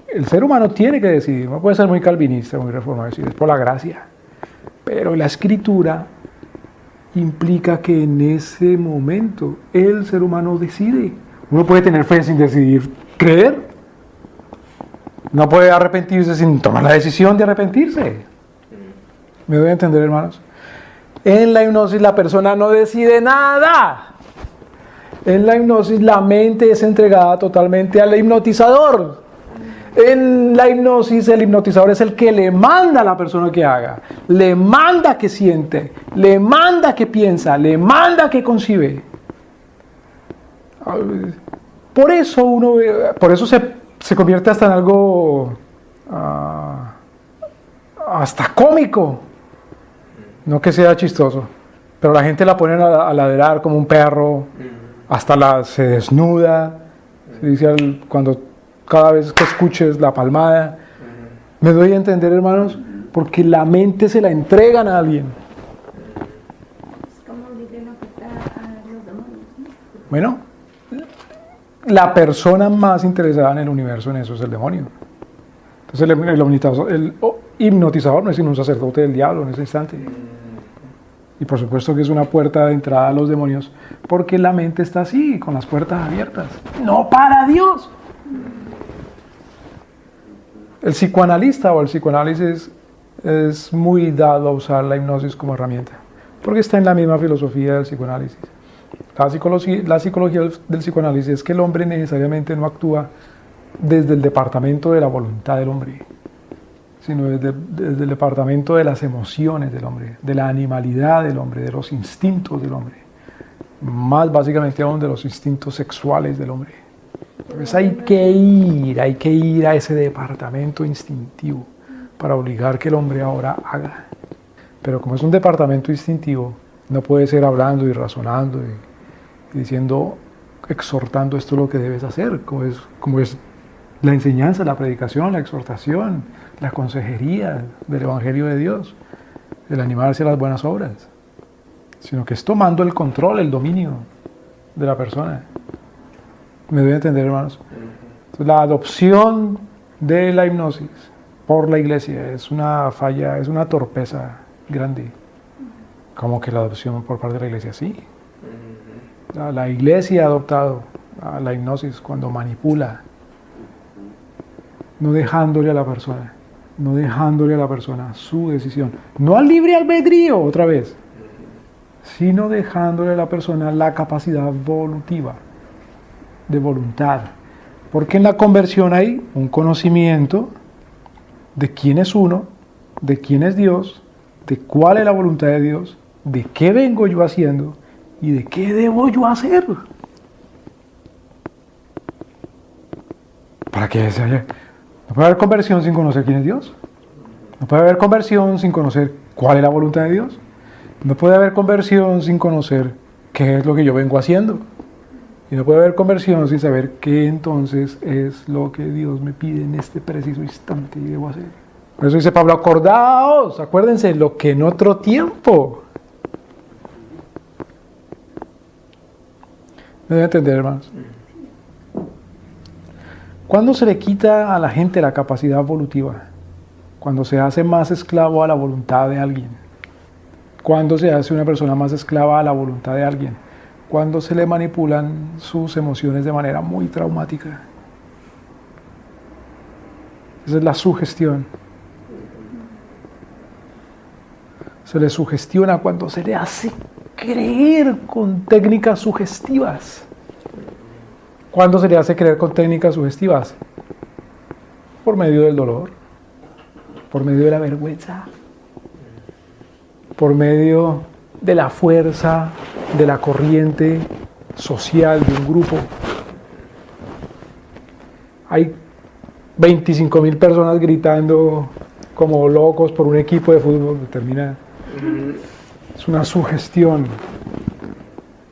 El ser humano tiene que decidir, no puede ser muy calvinista, muy reformado, decir es por la gracia, pero la Escritura implica que en ese momento el ser humano decide. Uno puede tener fe sin decidir creer, no puede arrepentirse sin tomar la decisión de arrepentirse. ¿Me doy a entender, hermanos? En la hipnosis la persona no decide nada. En la hipnosis la mente es entregada totalmente al hipnotizador. En la hipnosis el hipnotizador es el que le manda a la persona que haga, le manda que siente, le manda que piensa, le manda que concibe. Por eso se convierte hasta en algo hasta cómico, no que sea chistoso, pero la gente la pone a ladrar como un perro, hasta se desnuda, se dice cada vez que escuches la palmada. Me doy a entender, hermanos, porque la mente se la entregan a alguien. Es como dicen afectar a los demonios, ¿no? Bueno, la persona más interesada en el universo en eso es el demonio. Entonces el hipnotizador no es sino un sacerdote del diablo en ese instante. Y por supuesto que es una puerta de entrada a los demonios, porque la mente está así, con las puertas abiertas. ¡No para Dios! El psicoanalista o el psicoanálisis es muy dado a usar la hipnosis como herramienta, porque está en la misma filosofía del psicoanálisis. La psicología del psicoanálisis es que el hombre necesariamente no actúa desde el departamento de la voluntad del hombre, sino desde el departamento de las emociones del hombre, de la animalidad del hombre, de los instintos del hombre, más básicamente aún de los instintos sexuales del hombre. Entonces hay que ir a ese departamento instintivo para obligar que el hombre ahora haga. Pero como es un departamento instintivo, no puede ser hablando y razonando y diciendo, exhortando esto es lo que debes hacer, como es la enseñanza, la predicación, la exhortación, la consejería del Evangelio de Dios, el animarse a las buenas obras, sino que es tomando el control, el dominio de la persona. ¿Me doy a entender, hermanos? Entonces, la adopción de la hipnosis por la iglesia es una falla, es una torpeza grande. ¿Cómo que la adopción por parte de la iglesia? Sí. La iglesia ha adoptado a la hipnosis cuando manipula, no dejándole a la persona su decisión. No al libre albedrío, otra vez, sino dejándole a la persona la capacidad evolutiva de voluntad. Porque en la conversión hay un conocimiento de quién es uno, de quién es Dios, de cuál es la voluntad de Dios, de qué vengo yo haciendo y de qué debo yo hacer. ¿Para qué se haya? No puede haber conversión sin conocer quién es Dios. No puede haber conversión sin conocer cuál es la voluntad de Dios. No puede haber conversión sin conocer qué es lo que yo vengo haciendo. Y no puede haber conversión sin saber qué entonces es lo que Dios me pide en este preciso instante y debo hacer. Por eso dice Pablo, acordaos, acuérdense, lo que en otro tiempo. ¿Me deben entender, hermanos? ¿Cuándo se le quita a la gente la capacidad evolutiva? Cuando se hace más esclavo a la voluntad de alguien. Cuando se hace una persona más esclava a la voluntad de alguien. Cuando se le manipulan sus emociones de manera muy traumática. Esa es la sugestión. Se le sugestiona cuando se le hace creer con técnicas sugestivas. ¿Cuándo se le hace creer con técnicas sugestivas? Por medio del dolor, por medio de la vergüenza, por medio de la fuerza de la corriente social de un grupo. Hay 25,000 personas gritando como locos por un equipo de fútbol. Es una sugestión.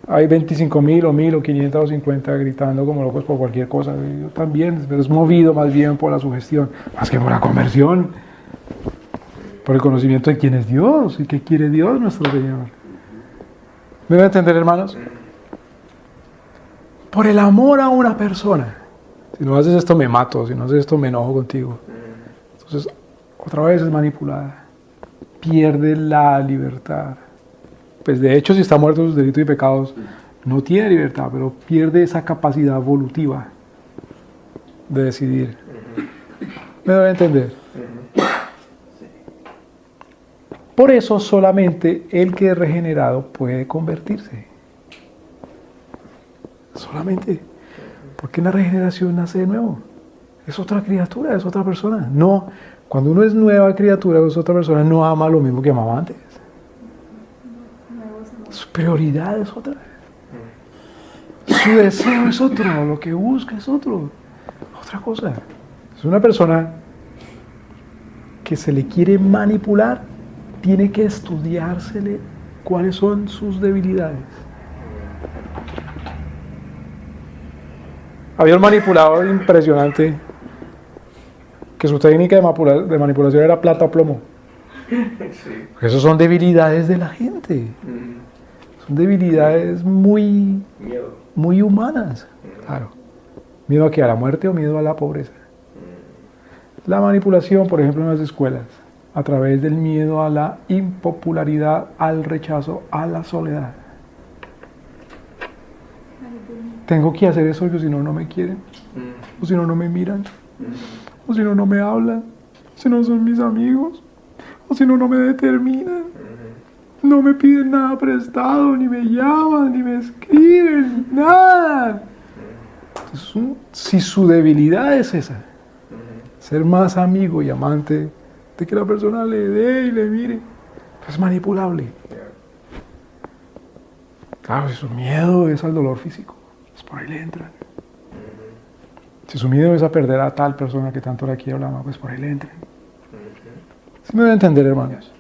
Hay 25,000 o 1,000 o 500 o 50 gritando como locos por cualquier cosa. Yo también, pero es movido más bien por la sugestión, más que por la conversión, por el conocimiento de quién es Dios y qué quiere Dios nuestro Señor. ¿Me van a entender, hermanos? Por el amor a una persona. Si no haces esto me mato, si no haces esto me enojo contigo. Entonces, otra vez es manipulada. Pierde la libertad. Pues de hecho, si está muerto de sus delitos y pecados, no tiene libertad, pero pierde esa capacidad evolutiva de decidir. ¿Me van a entender? Por eso solamente el que es regenerado puede convertirse. Solamente. Porque en la regeneración nace de nuevo. Es otra criatura, es otra persona. No, cuando uno es nueva criatura, es otra persona, no ama lo mismo que amaba antes. Su prioridad es otra. Su deseo es otro, lo que busca es otro. Otra cosa. Es una persona que se le quiere manipular, tiene que estudiársele cuáles son sus debilidades. Había un manipulador impresionante que su técnica de manipulación era plata o plomo. Sí. Porque esas son debilidades de la gente. Son debilidades muy Miedo. humanas. Claro. ¿Miedo a qué? ¿A la muerte o miedo a la pobreza? La manipulación, por ejemplo, en las escuelas, a través del miedo a la impopularidad, al rechazo, a la soledad. Tengo que hacer eso porque si no, no me quieren. O si no, no me miran. O si no, no me hablan. Si no, son mis amigos. O si no, no me determinan. No me piden nada prestado, ni me llaman, ni me escriben, nada. Entonces, si su debilidad es esa, ser más amigo y amante de que la persona le dé y le mire, es manipulable. Claro, si su miedo es al dolor físico, pues por ahí le entran. Si su miedo es a perder a tal persona que tanto la quiere o la ama, pues por ahí le entran. ¿Sí me debe entender, hermanos?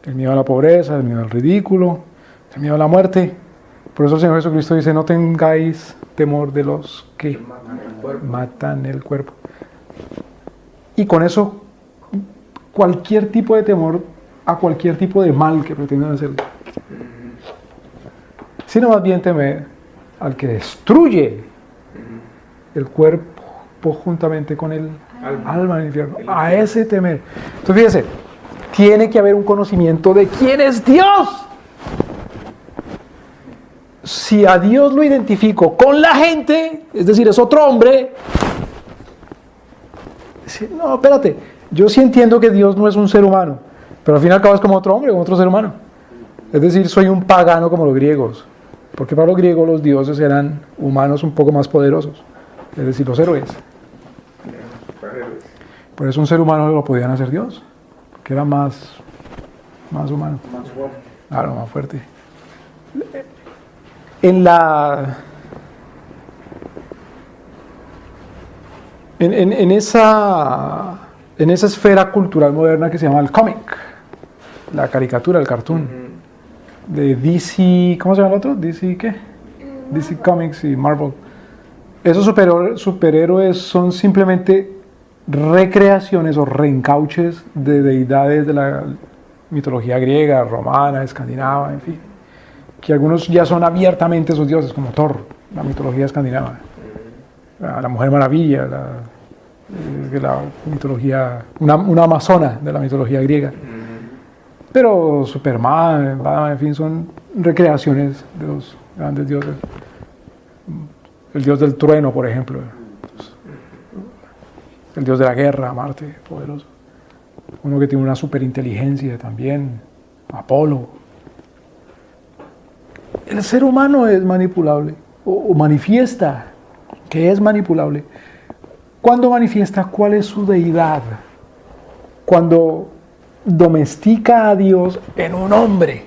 El miedo a la pobreza, el miedo al ridículo, el miedo a la muerte. Por eso el Señor Jesucristo dice, no tengáis temor de los que matan el cuerpo. Y con eso, cualquier tipo de temor a cualquier tipo de mal que pretendan hacerle. Sino más bien temer al que destruye el cuerpo juntamente con el alma en el infierno. A ese temer. Entonces fíjese, tiene que haber un conocimiento de quién es Dios. Si a Dios lo identifico con la gente, es decir, es otro hombre, no, espérate, yo sí entiendo que Dios no es un ser humano, pero al fin y al cabo es como otro hombre, como otro ser humano. Es decir, soy un pagano como los griegos, porque para los griegos los dioses eran humanos un poco más poderosos, es decir, los héroes. Por eso un ser humano lo podían hacer Dios, porque era más humano. Más fuerte. Claro, más fuerte. En la... En esa esfera cultural moderna que se llama el cómic, la caricatura, el cartoon, de DC, ¿cómo se llama el otro? ¿DC qué? DC Comics y Marvel. Esos superhéroes son simplemente recreaciones o reencauches de deidades de la mitología griega, romana, escandinava, en fin. Que algunos ya son abiertamente sus dioses, como Thor, la mitología escandinava. La Mujer Maravilla, la mitología, una amazona de la mitología griega. Pero Superman, Batman, en fin, son recreaciones de los grandes dioses. El dios del trueno, por ejemplo. El dios de la guerra, Marte, poderoso. Uno que tiene una superinteligencia también, Apolo. El ser humano es manipulable, o manifiesta que es manipulable. ¿Cuándo manifiesta cuál es su deidad? Cuando domestica a Dios en un hombre.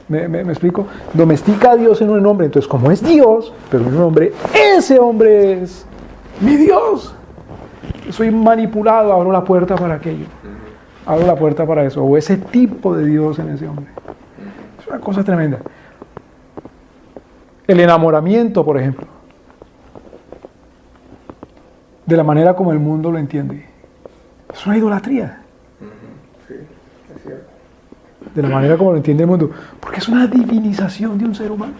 ¿Me explico? Domestica a Dios en un hombre. Entonces, como es Dios, pero en un hombre, ese hombre es mi Dios. Soy manipulado, abro la puerta para aquello. Abro la puerta para eso. O ese tipo de Dios en ese hombre. Es una cosa tremenda. El enamoramiento, por ejemplo. De la manera como el mundo lo entiende. Es una idolatría. Sí, es cierto. De la manera como lo entiende el mundo. Porque es una divinización de un ser humano.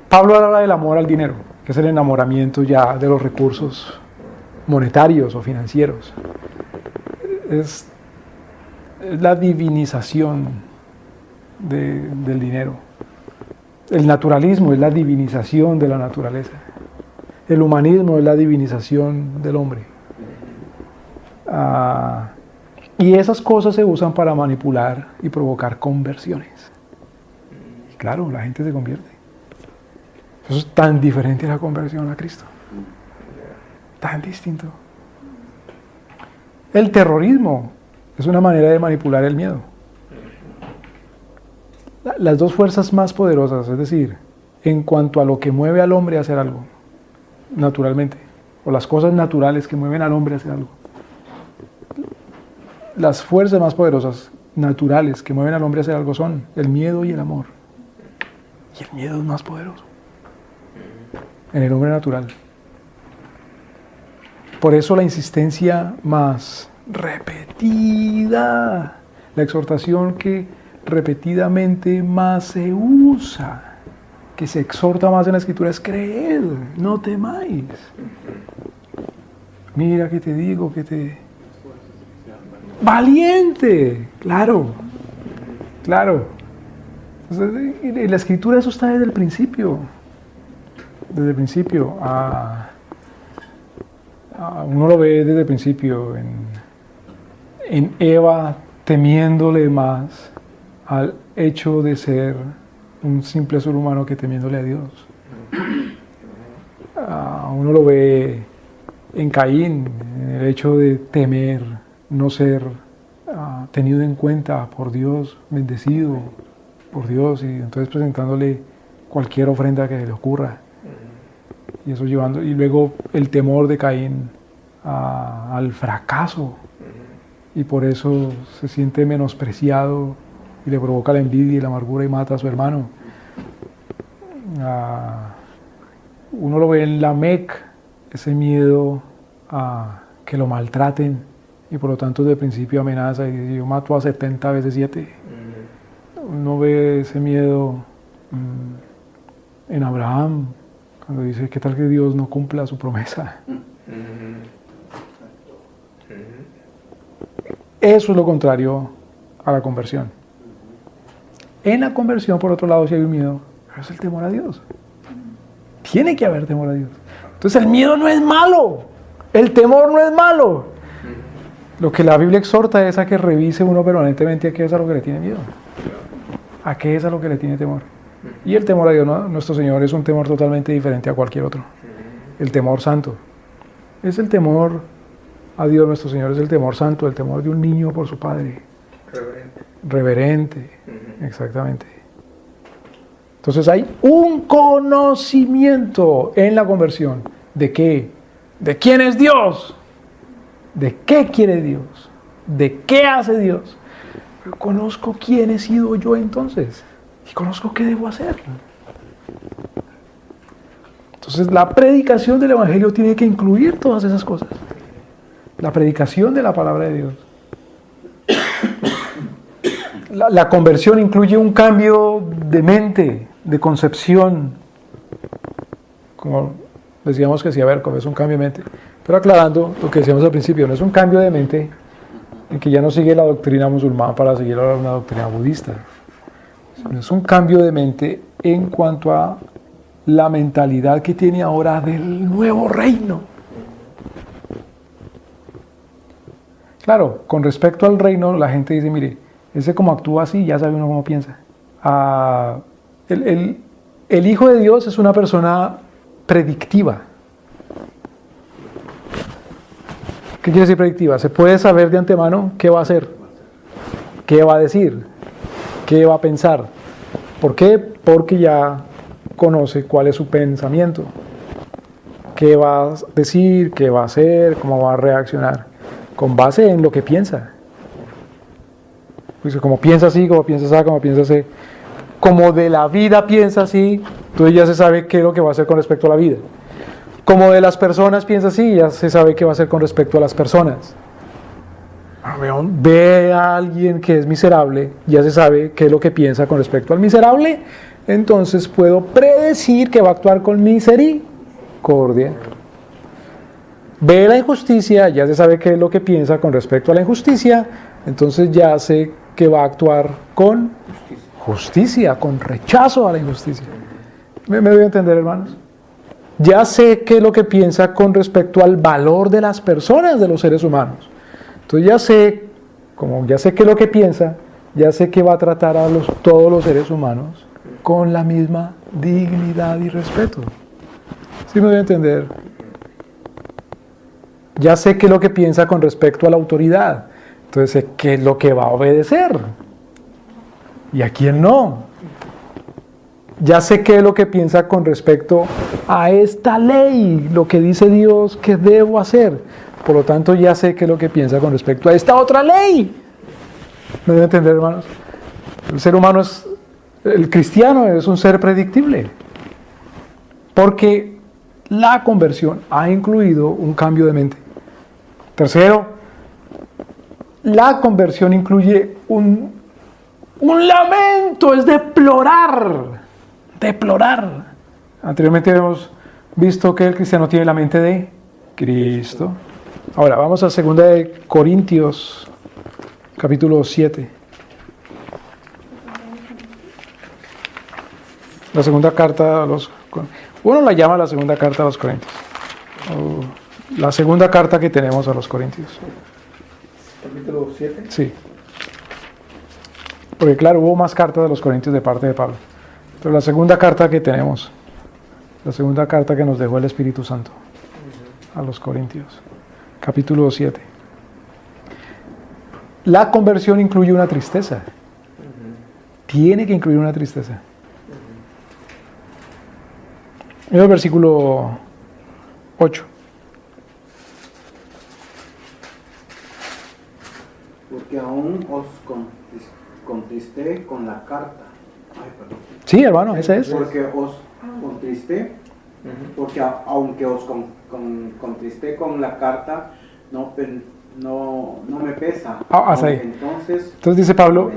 Pablo habla del amor al dinero, que es el enamoramiento ya de los recursos monetarios o financieros. Es la divinización del dinero. El naturalismo es la divinización de la naturaleza. El humanismo es la divinización del hombre. Y esas cosas se usan para manipular y provocar conversiones. Claro, la gente se convierte. Eso es tan diferente a la conversión a Cristo. Tan distinto. El terrorismo es una manera de manipular el miedo. Las dos fuerzas más poderosas, es decir, en cuanto a lo que mueve al hombre a hacer algo, naturalmente, o las cosas naturales que mueven al hombre a hacer algo. Las fuerzas más poderosas, naturales, que mueven al hombre a hacer algo son el miedo y el amor. Y el miedo es más poderoso en el hombre natural. Por eso la insistencia más repetida, la exhortación que repetidamente más se usa, que se exhorta más en la Escritura es creed, no temáis. Mira que te digo, que te... ¡Valiente! Claro, claro. Entonces, en la Escritura eso está desde el principio. Desde el principio. Uno lo ve desde el principio en Eva temiéndole más al hecho de ser un simple ser humano que temiéndole a Dios. Uno lo ve en Caín, en el hecho de temer no ser tenido en cuenta por Dios, bendecido por Dios, y entonces presentándole cualquier ofrenda que le ocurra. Y eso llevando, y luego el temor de Caín al fracaso, y por eso se siente menospreciado y le provoca la envidia y la amargura y mata a su hermano. Uno lo ve en Lamec, ese miedo a que lo maltraten, y por lo tanto desde el principio amenaza y dice: yo mato a 70 veces 7. Uno ve ese miedo en Abraham, cuando dice: ¿qué tal que Dios no cumpla su promesa? Eso es lo contrario a la conversión. En la conversión, por otro lado, sí hay un miedo, pero es el temor a Dios. Tiene que haber temor a Dios. Entonces el miedo no es malo, el temor no es malo. Lo que la Biblia exhorta es a que revise uno permanentemente a qué es a lo que le tiene miedo, a qué es a lo que le tiene temor. Y el temor a Dios, ¿no? Nuestro Señor, es un temor totalmente diferente a cualquier otro. El temor santo es el temor a Dios. Nuestro Señor es el temor santo, el temor de un niño por su padre. Reverente. Exactamente. Entonces hay un conocimiento en la conversión. ¿De qué? ¿De quién es Dios? ¿De qué quiere Dios? ¿De qué hace Dios? Pero conozco quién he sido yo entonces. Y conozco qué debo hacer. Entonces la predicación del Evangelio tiene que incluir todas esas cosas. La predicación de la palabra de Dios. La conversión incluye un cambio de mente, de concepción. Como decíamos que sí, a ver, como es un cambio de mente. Pero aclarando lo que decíamos al principio, no es un cambio de mente en que ya no sigue la doctrina musulmana para seguir ahora una doctrina budista. Es un cambio de mente en cuanto a la mentalidad que tiene ahora del nuevo reino. Claro, con respecto al reino, la gente dice: mire, ese como actúa así, ya sabe uno cómo piensa. El Hijo de Dios es una persona predictiva. ¿Qué quiere decir predictiva? Se puede saber de antemano qué va a hacer, qué va a decir, qué va a pensar. ¿Por qué? Porque ya conoce cuál es su pensamiento, qué va a decir, qué va a hacer, cómo va a reaccionar, con base en lo que piensa. Pues como piensa así, como piensa así, como piensa así, como de la vida piensa así, entonces ya se sabe qué es lo que va a hacer con respecto a la vida. Como de las personas piensa así, ya se sabe qué va a hacer con respecto a las personas. Ve a alguien que es miserable, ya se sabe qué es lo que piensa con respecto al miserable, entonces puedo predecir que va a actuar con misericordia. Ve la injusticia, ya se sabe qué es lo que piensa con respecto a la injusticia, entonces ya sé que va a actuar con justicia, con rechazo a la injusticia. ¿Me doy a entender, hermanos? Ya sé qué es lo que piensa con respecto al valor de las personas, de los seres humanos. Entonces ya sé, como ya sé qué es lo que piensa, ya sé que va a tratar a todos los seres humanos con la misma dignidad y respeto. ¿Sí me doy a entender? Ya sé qué es lo que piensa con respecto a la autoridad. Entonces sé qué es lo que va a obedecer y a quién no. ya sé qué es lo que piensa con respecto a esta ley, lo que dice Dios que debo hacer. Por lo tanto, ya sé qué es lo que piensa con respecto a esta otra ley. ¿Me deben entender, hermanos? El ser humano el cristiano es un ser predictible. Porque la conversión ha incluido un cambio de mente. Tercero, la conversión incluye un lamento, es deplorar. Deplorar. Anteriormente hemos visto que el cristiano tiene la mente de Cristo. Ahora, vamos a 2 de Corintios, capítulo 7. La segunda carta a los... Uno la llama la segunda carta a los Corintios. O la segunda carta que tenemos a los Corintios. Capítulo 7. Sí. Porque claro, hubo más cartas de los Corintios de parte de Pablo. Pero la segunda carta que tenemos, la segunda carta que nos dejó el Espíritu Santo a los Corintios, capítulo 7. La conversión incluye una tristeza. Tiene que incluir una tristeza. Mira el versículo 8. Porque aún os contristé con la carta. Ay, perdón. Sí, hermano, ese es. Porque os contristé, porque aunque os contristé con la carta, no me pesa. Hasta ahí. Entonces dice Pablo,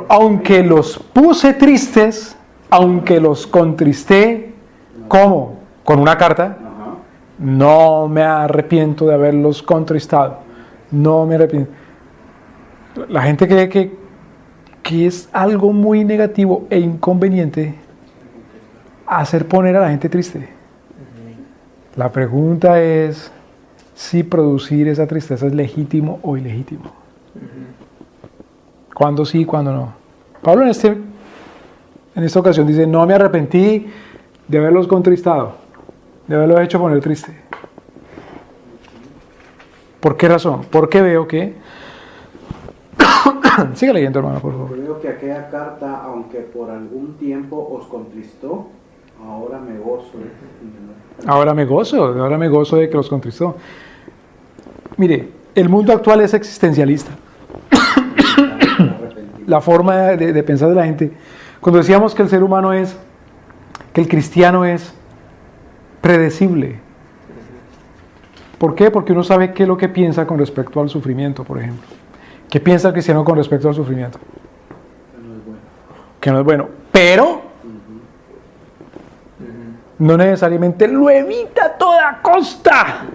aunque los puse tristes, aunque los contristé, ¿cómo? Con una carta. Ajá. No me arrepiento de haberlos contristado. No me arrepiento. La gente cree que es algo muy negativo e inconveniente hacer poner a la gente triste. La pregunta es si producir esa tristeza es legítimo o ilegítimo. ¿Cuándo sí y cuándo no? Pablo en esta ocasión dice, no me arrepentí de haberlos contristado, de haberlos hecho poner triste. ¿Por qué razón? Porque veo que... Sigue leyendo, hermano, por favor. Creo que aquella carta, aunque por algún tiempo os contristó, ahora me gozo. Ahora me gozo de que los contristó. Mire, el mundo actual es existencialista. La forma de pensar de la gente. Cuando decíamos que el ser humano que el cristiano es predecible. ¿Por qué? Porque uno sabe qué es lo que piensa con respecto al sufrimiento, por ejemplo. ¿Qué piensa el cristiano con respecto al sufrimiento? Que no es bueno. Pero no necesariamente lo evita a toda costa.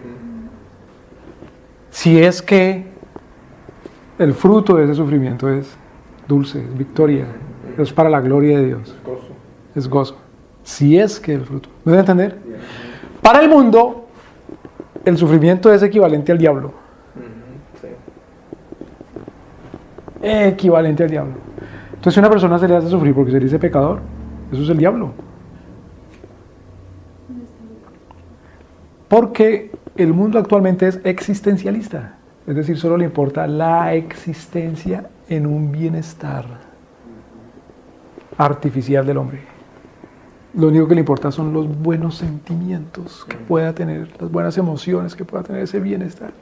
Si es que el fruto de ese sufrimiento es dulce, es victoria, es para la gloria de Dios. Es gozo. Si es que el fruto. ¿Me debe entender? Para el mundo, el sufrimiento es equivalente al diablo. Equivalente al diablo. Entonces, si una persona se le hace sufrir porque se le dice pecador, eso es el diablo. Porque el mundo actualmente es existencialista, es decir, solo le importa la existencia en un bienestar artificial del hombre. Lo único que le importa son los buenos sentimientos que pueda tener, las buenas emociones que pueda tener, ese bienestar.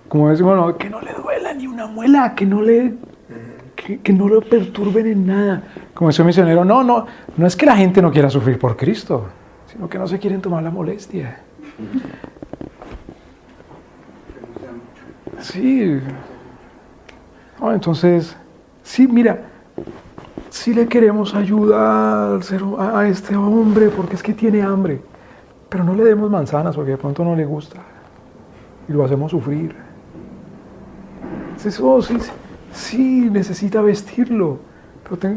Como decimos, no, que no le duela ni una muela, que no lo perturben en nada. Como decía un misionero, no es que la gente no quiera sufrir por Cristo, sino que no se quieren tomar la molestia. Sí. Entonces, sí, mira, sí le queremos ayudar a este hombre porque es que tiene hambre, pero no le demos manzanas porque de pronto no le gusta y lo hacemos sufrir. Sí, necesita vestirlo,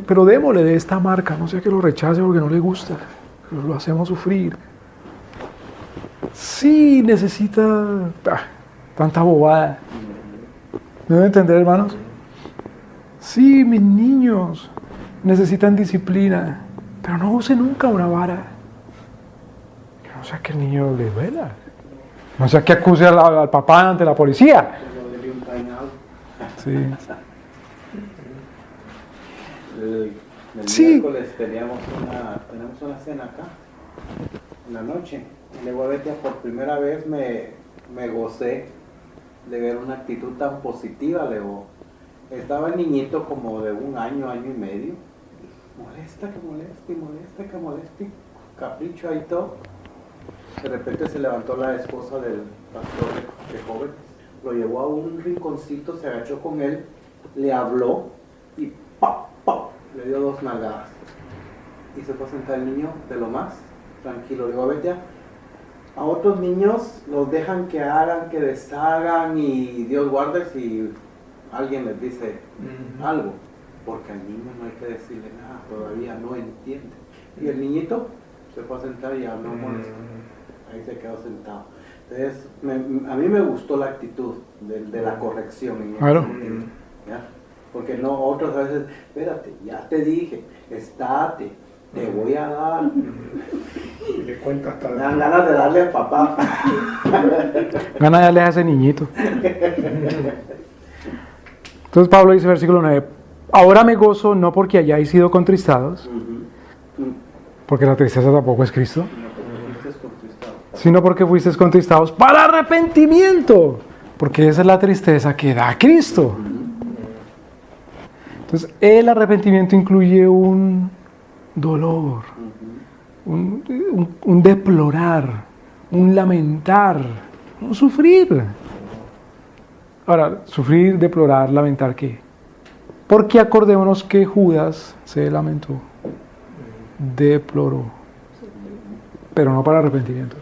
pero démosle de esta marca, no sea que lo rechace porque no le gusta, pero lo hacemos sufrir. Sí, necesita tanta bobada. ¿Me deben entender, hermanos? Sí, mis niños necesitan disciplina, pero no use nunca una vara. No sea que el niño le duela, no sea que acuse al papá ante la policía. Sí. El Sí. miércoles tenemos una cena acá, en la noche. Y luego a veces por primera vez me gocé de ver una actitud tan positiva. Luego estaba el niñito como de un año, año y medio. Molesta, que moleste, molesta, que moleste. Capricho ahí todo. De repente se levantó la esposa del pastor de joven, lo llevó a un rinconcito, se agachó con él, le habló y ¡pa! ¡Pa! Le dio 2 nalgadas. Y se fue a sentar el niño de lo más tranquilo. Le digo, a ver ya, a otros niños los dejan que hagan, que deshagan y Dios guarde si alguien les dice algo. Porque al niño no hay que decirle nada, todavía no entiende. Y el niñito se fue a sentar y habló molesto. Ahí se quedó sentado. Entonces, a mí me gustó la actitud de la corrección. En Claro. ese sentido, ¿ya? Porque no, otras veces, espérate, ya te dije, estate, te voy a dar. Y le cuenta hasta Me dan ganas de darle al papá. Gana de darle a ese niñito. Entonces Pablo dice, versículo 9, ahora me gozo no porque hayáis sido contristados, porque la tristeza tampoco es Cristo, sino porque fuisteis contristados para arrepentimiento, porque esa es la tristeza que da Cristo. Entonces el arrepentimiento incluye un dolor, un deplorar, un lamentar, un sufrir. Ahora, sufrir, deplorar, lamentar, ¿qué? Porque acordémonos que Judas se lamentó, deploró, pero no para arrepentimiento.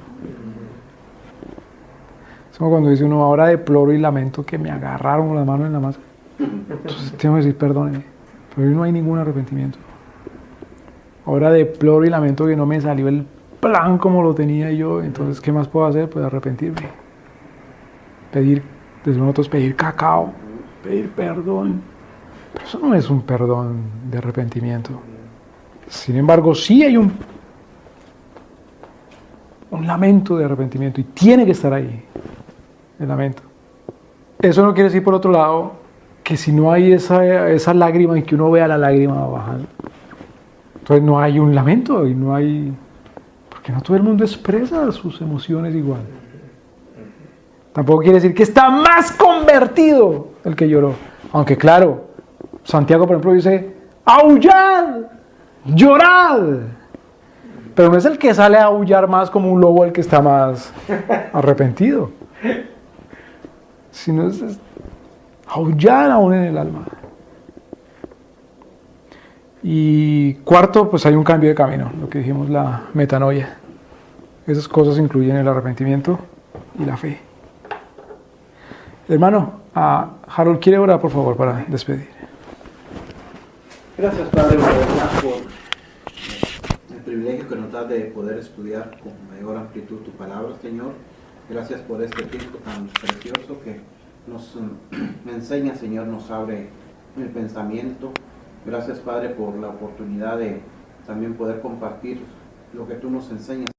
Es como cuando dice uno, ahora deploro y lamento que me agarraron las manos en la masa. Entonces tengo que decir, perdóneme, pero hoy no hay ningún arrepentimiento. Ahora deploro y lamento que no me salió el plan como lo tenía yo, entonces ¿qué más puedo hacer? Pues arrepentirme. Desde nosotros pedir cacao, pedir perdón. Pero eso no es un perdón de arrepentimiento. Sin embargo, sí hay un lamento de arrepentimiento y tiene que estar ahí, el lamento. Eso no quiere decir, por otro lado, que si no hay esa lágrima y que uno vea la lágrima bajando, entonces no hay un lamento y no hay... Porque no todo el mundo expresa sus emociones igual. Tampoco quiere decir que está más convertido el que lloró. Aunque claro, Santiago, por ejemplo, dice, ¡aullad! ¡Llorad! Pero no es el que sale a aullar más como un lobo el que está más arrepentido. Sino es aullar aún en el alma. Y cuarto, pues hay un cambio de camino, lo que dijimos, la metanoia. Esas cosas incluyen el arrepentimiento y la fe. Hermano, Harold, ¿quiere orar, por favor, para despedir? Gracias, Padre, una vez más por el privilegio que nos da de poder estudiar con mayor amplitud tu palabra, Señor. Gracias por este tiempo tan precioso que nos enseña, Señor, nos abre el pensamiento. Gracias, Padre, por la oportunidad de también poder compartir lo que tú nos enseñas.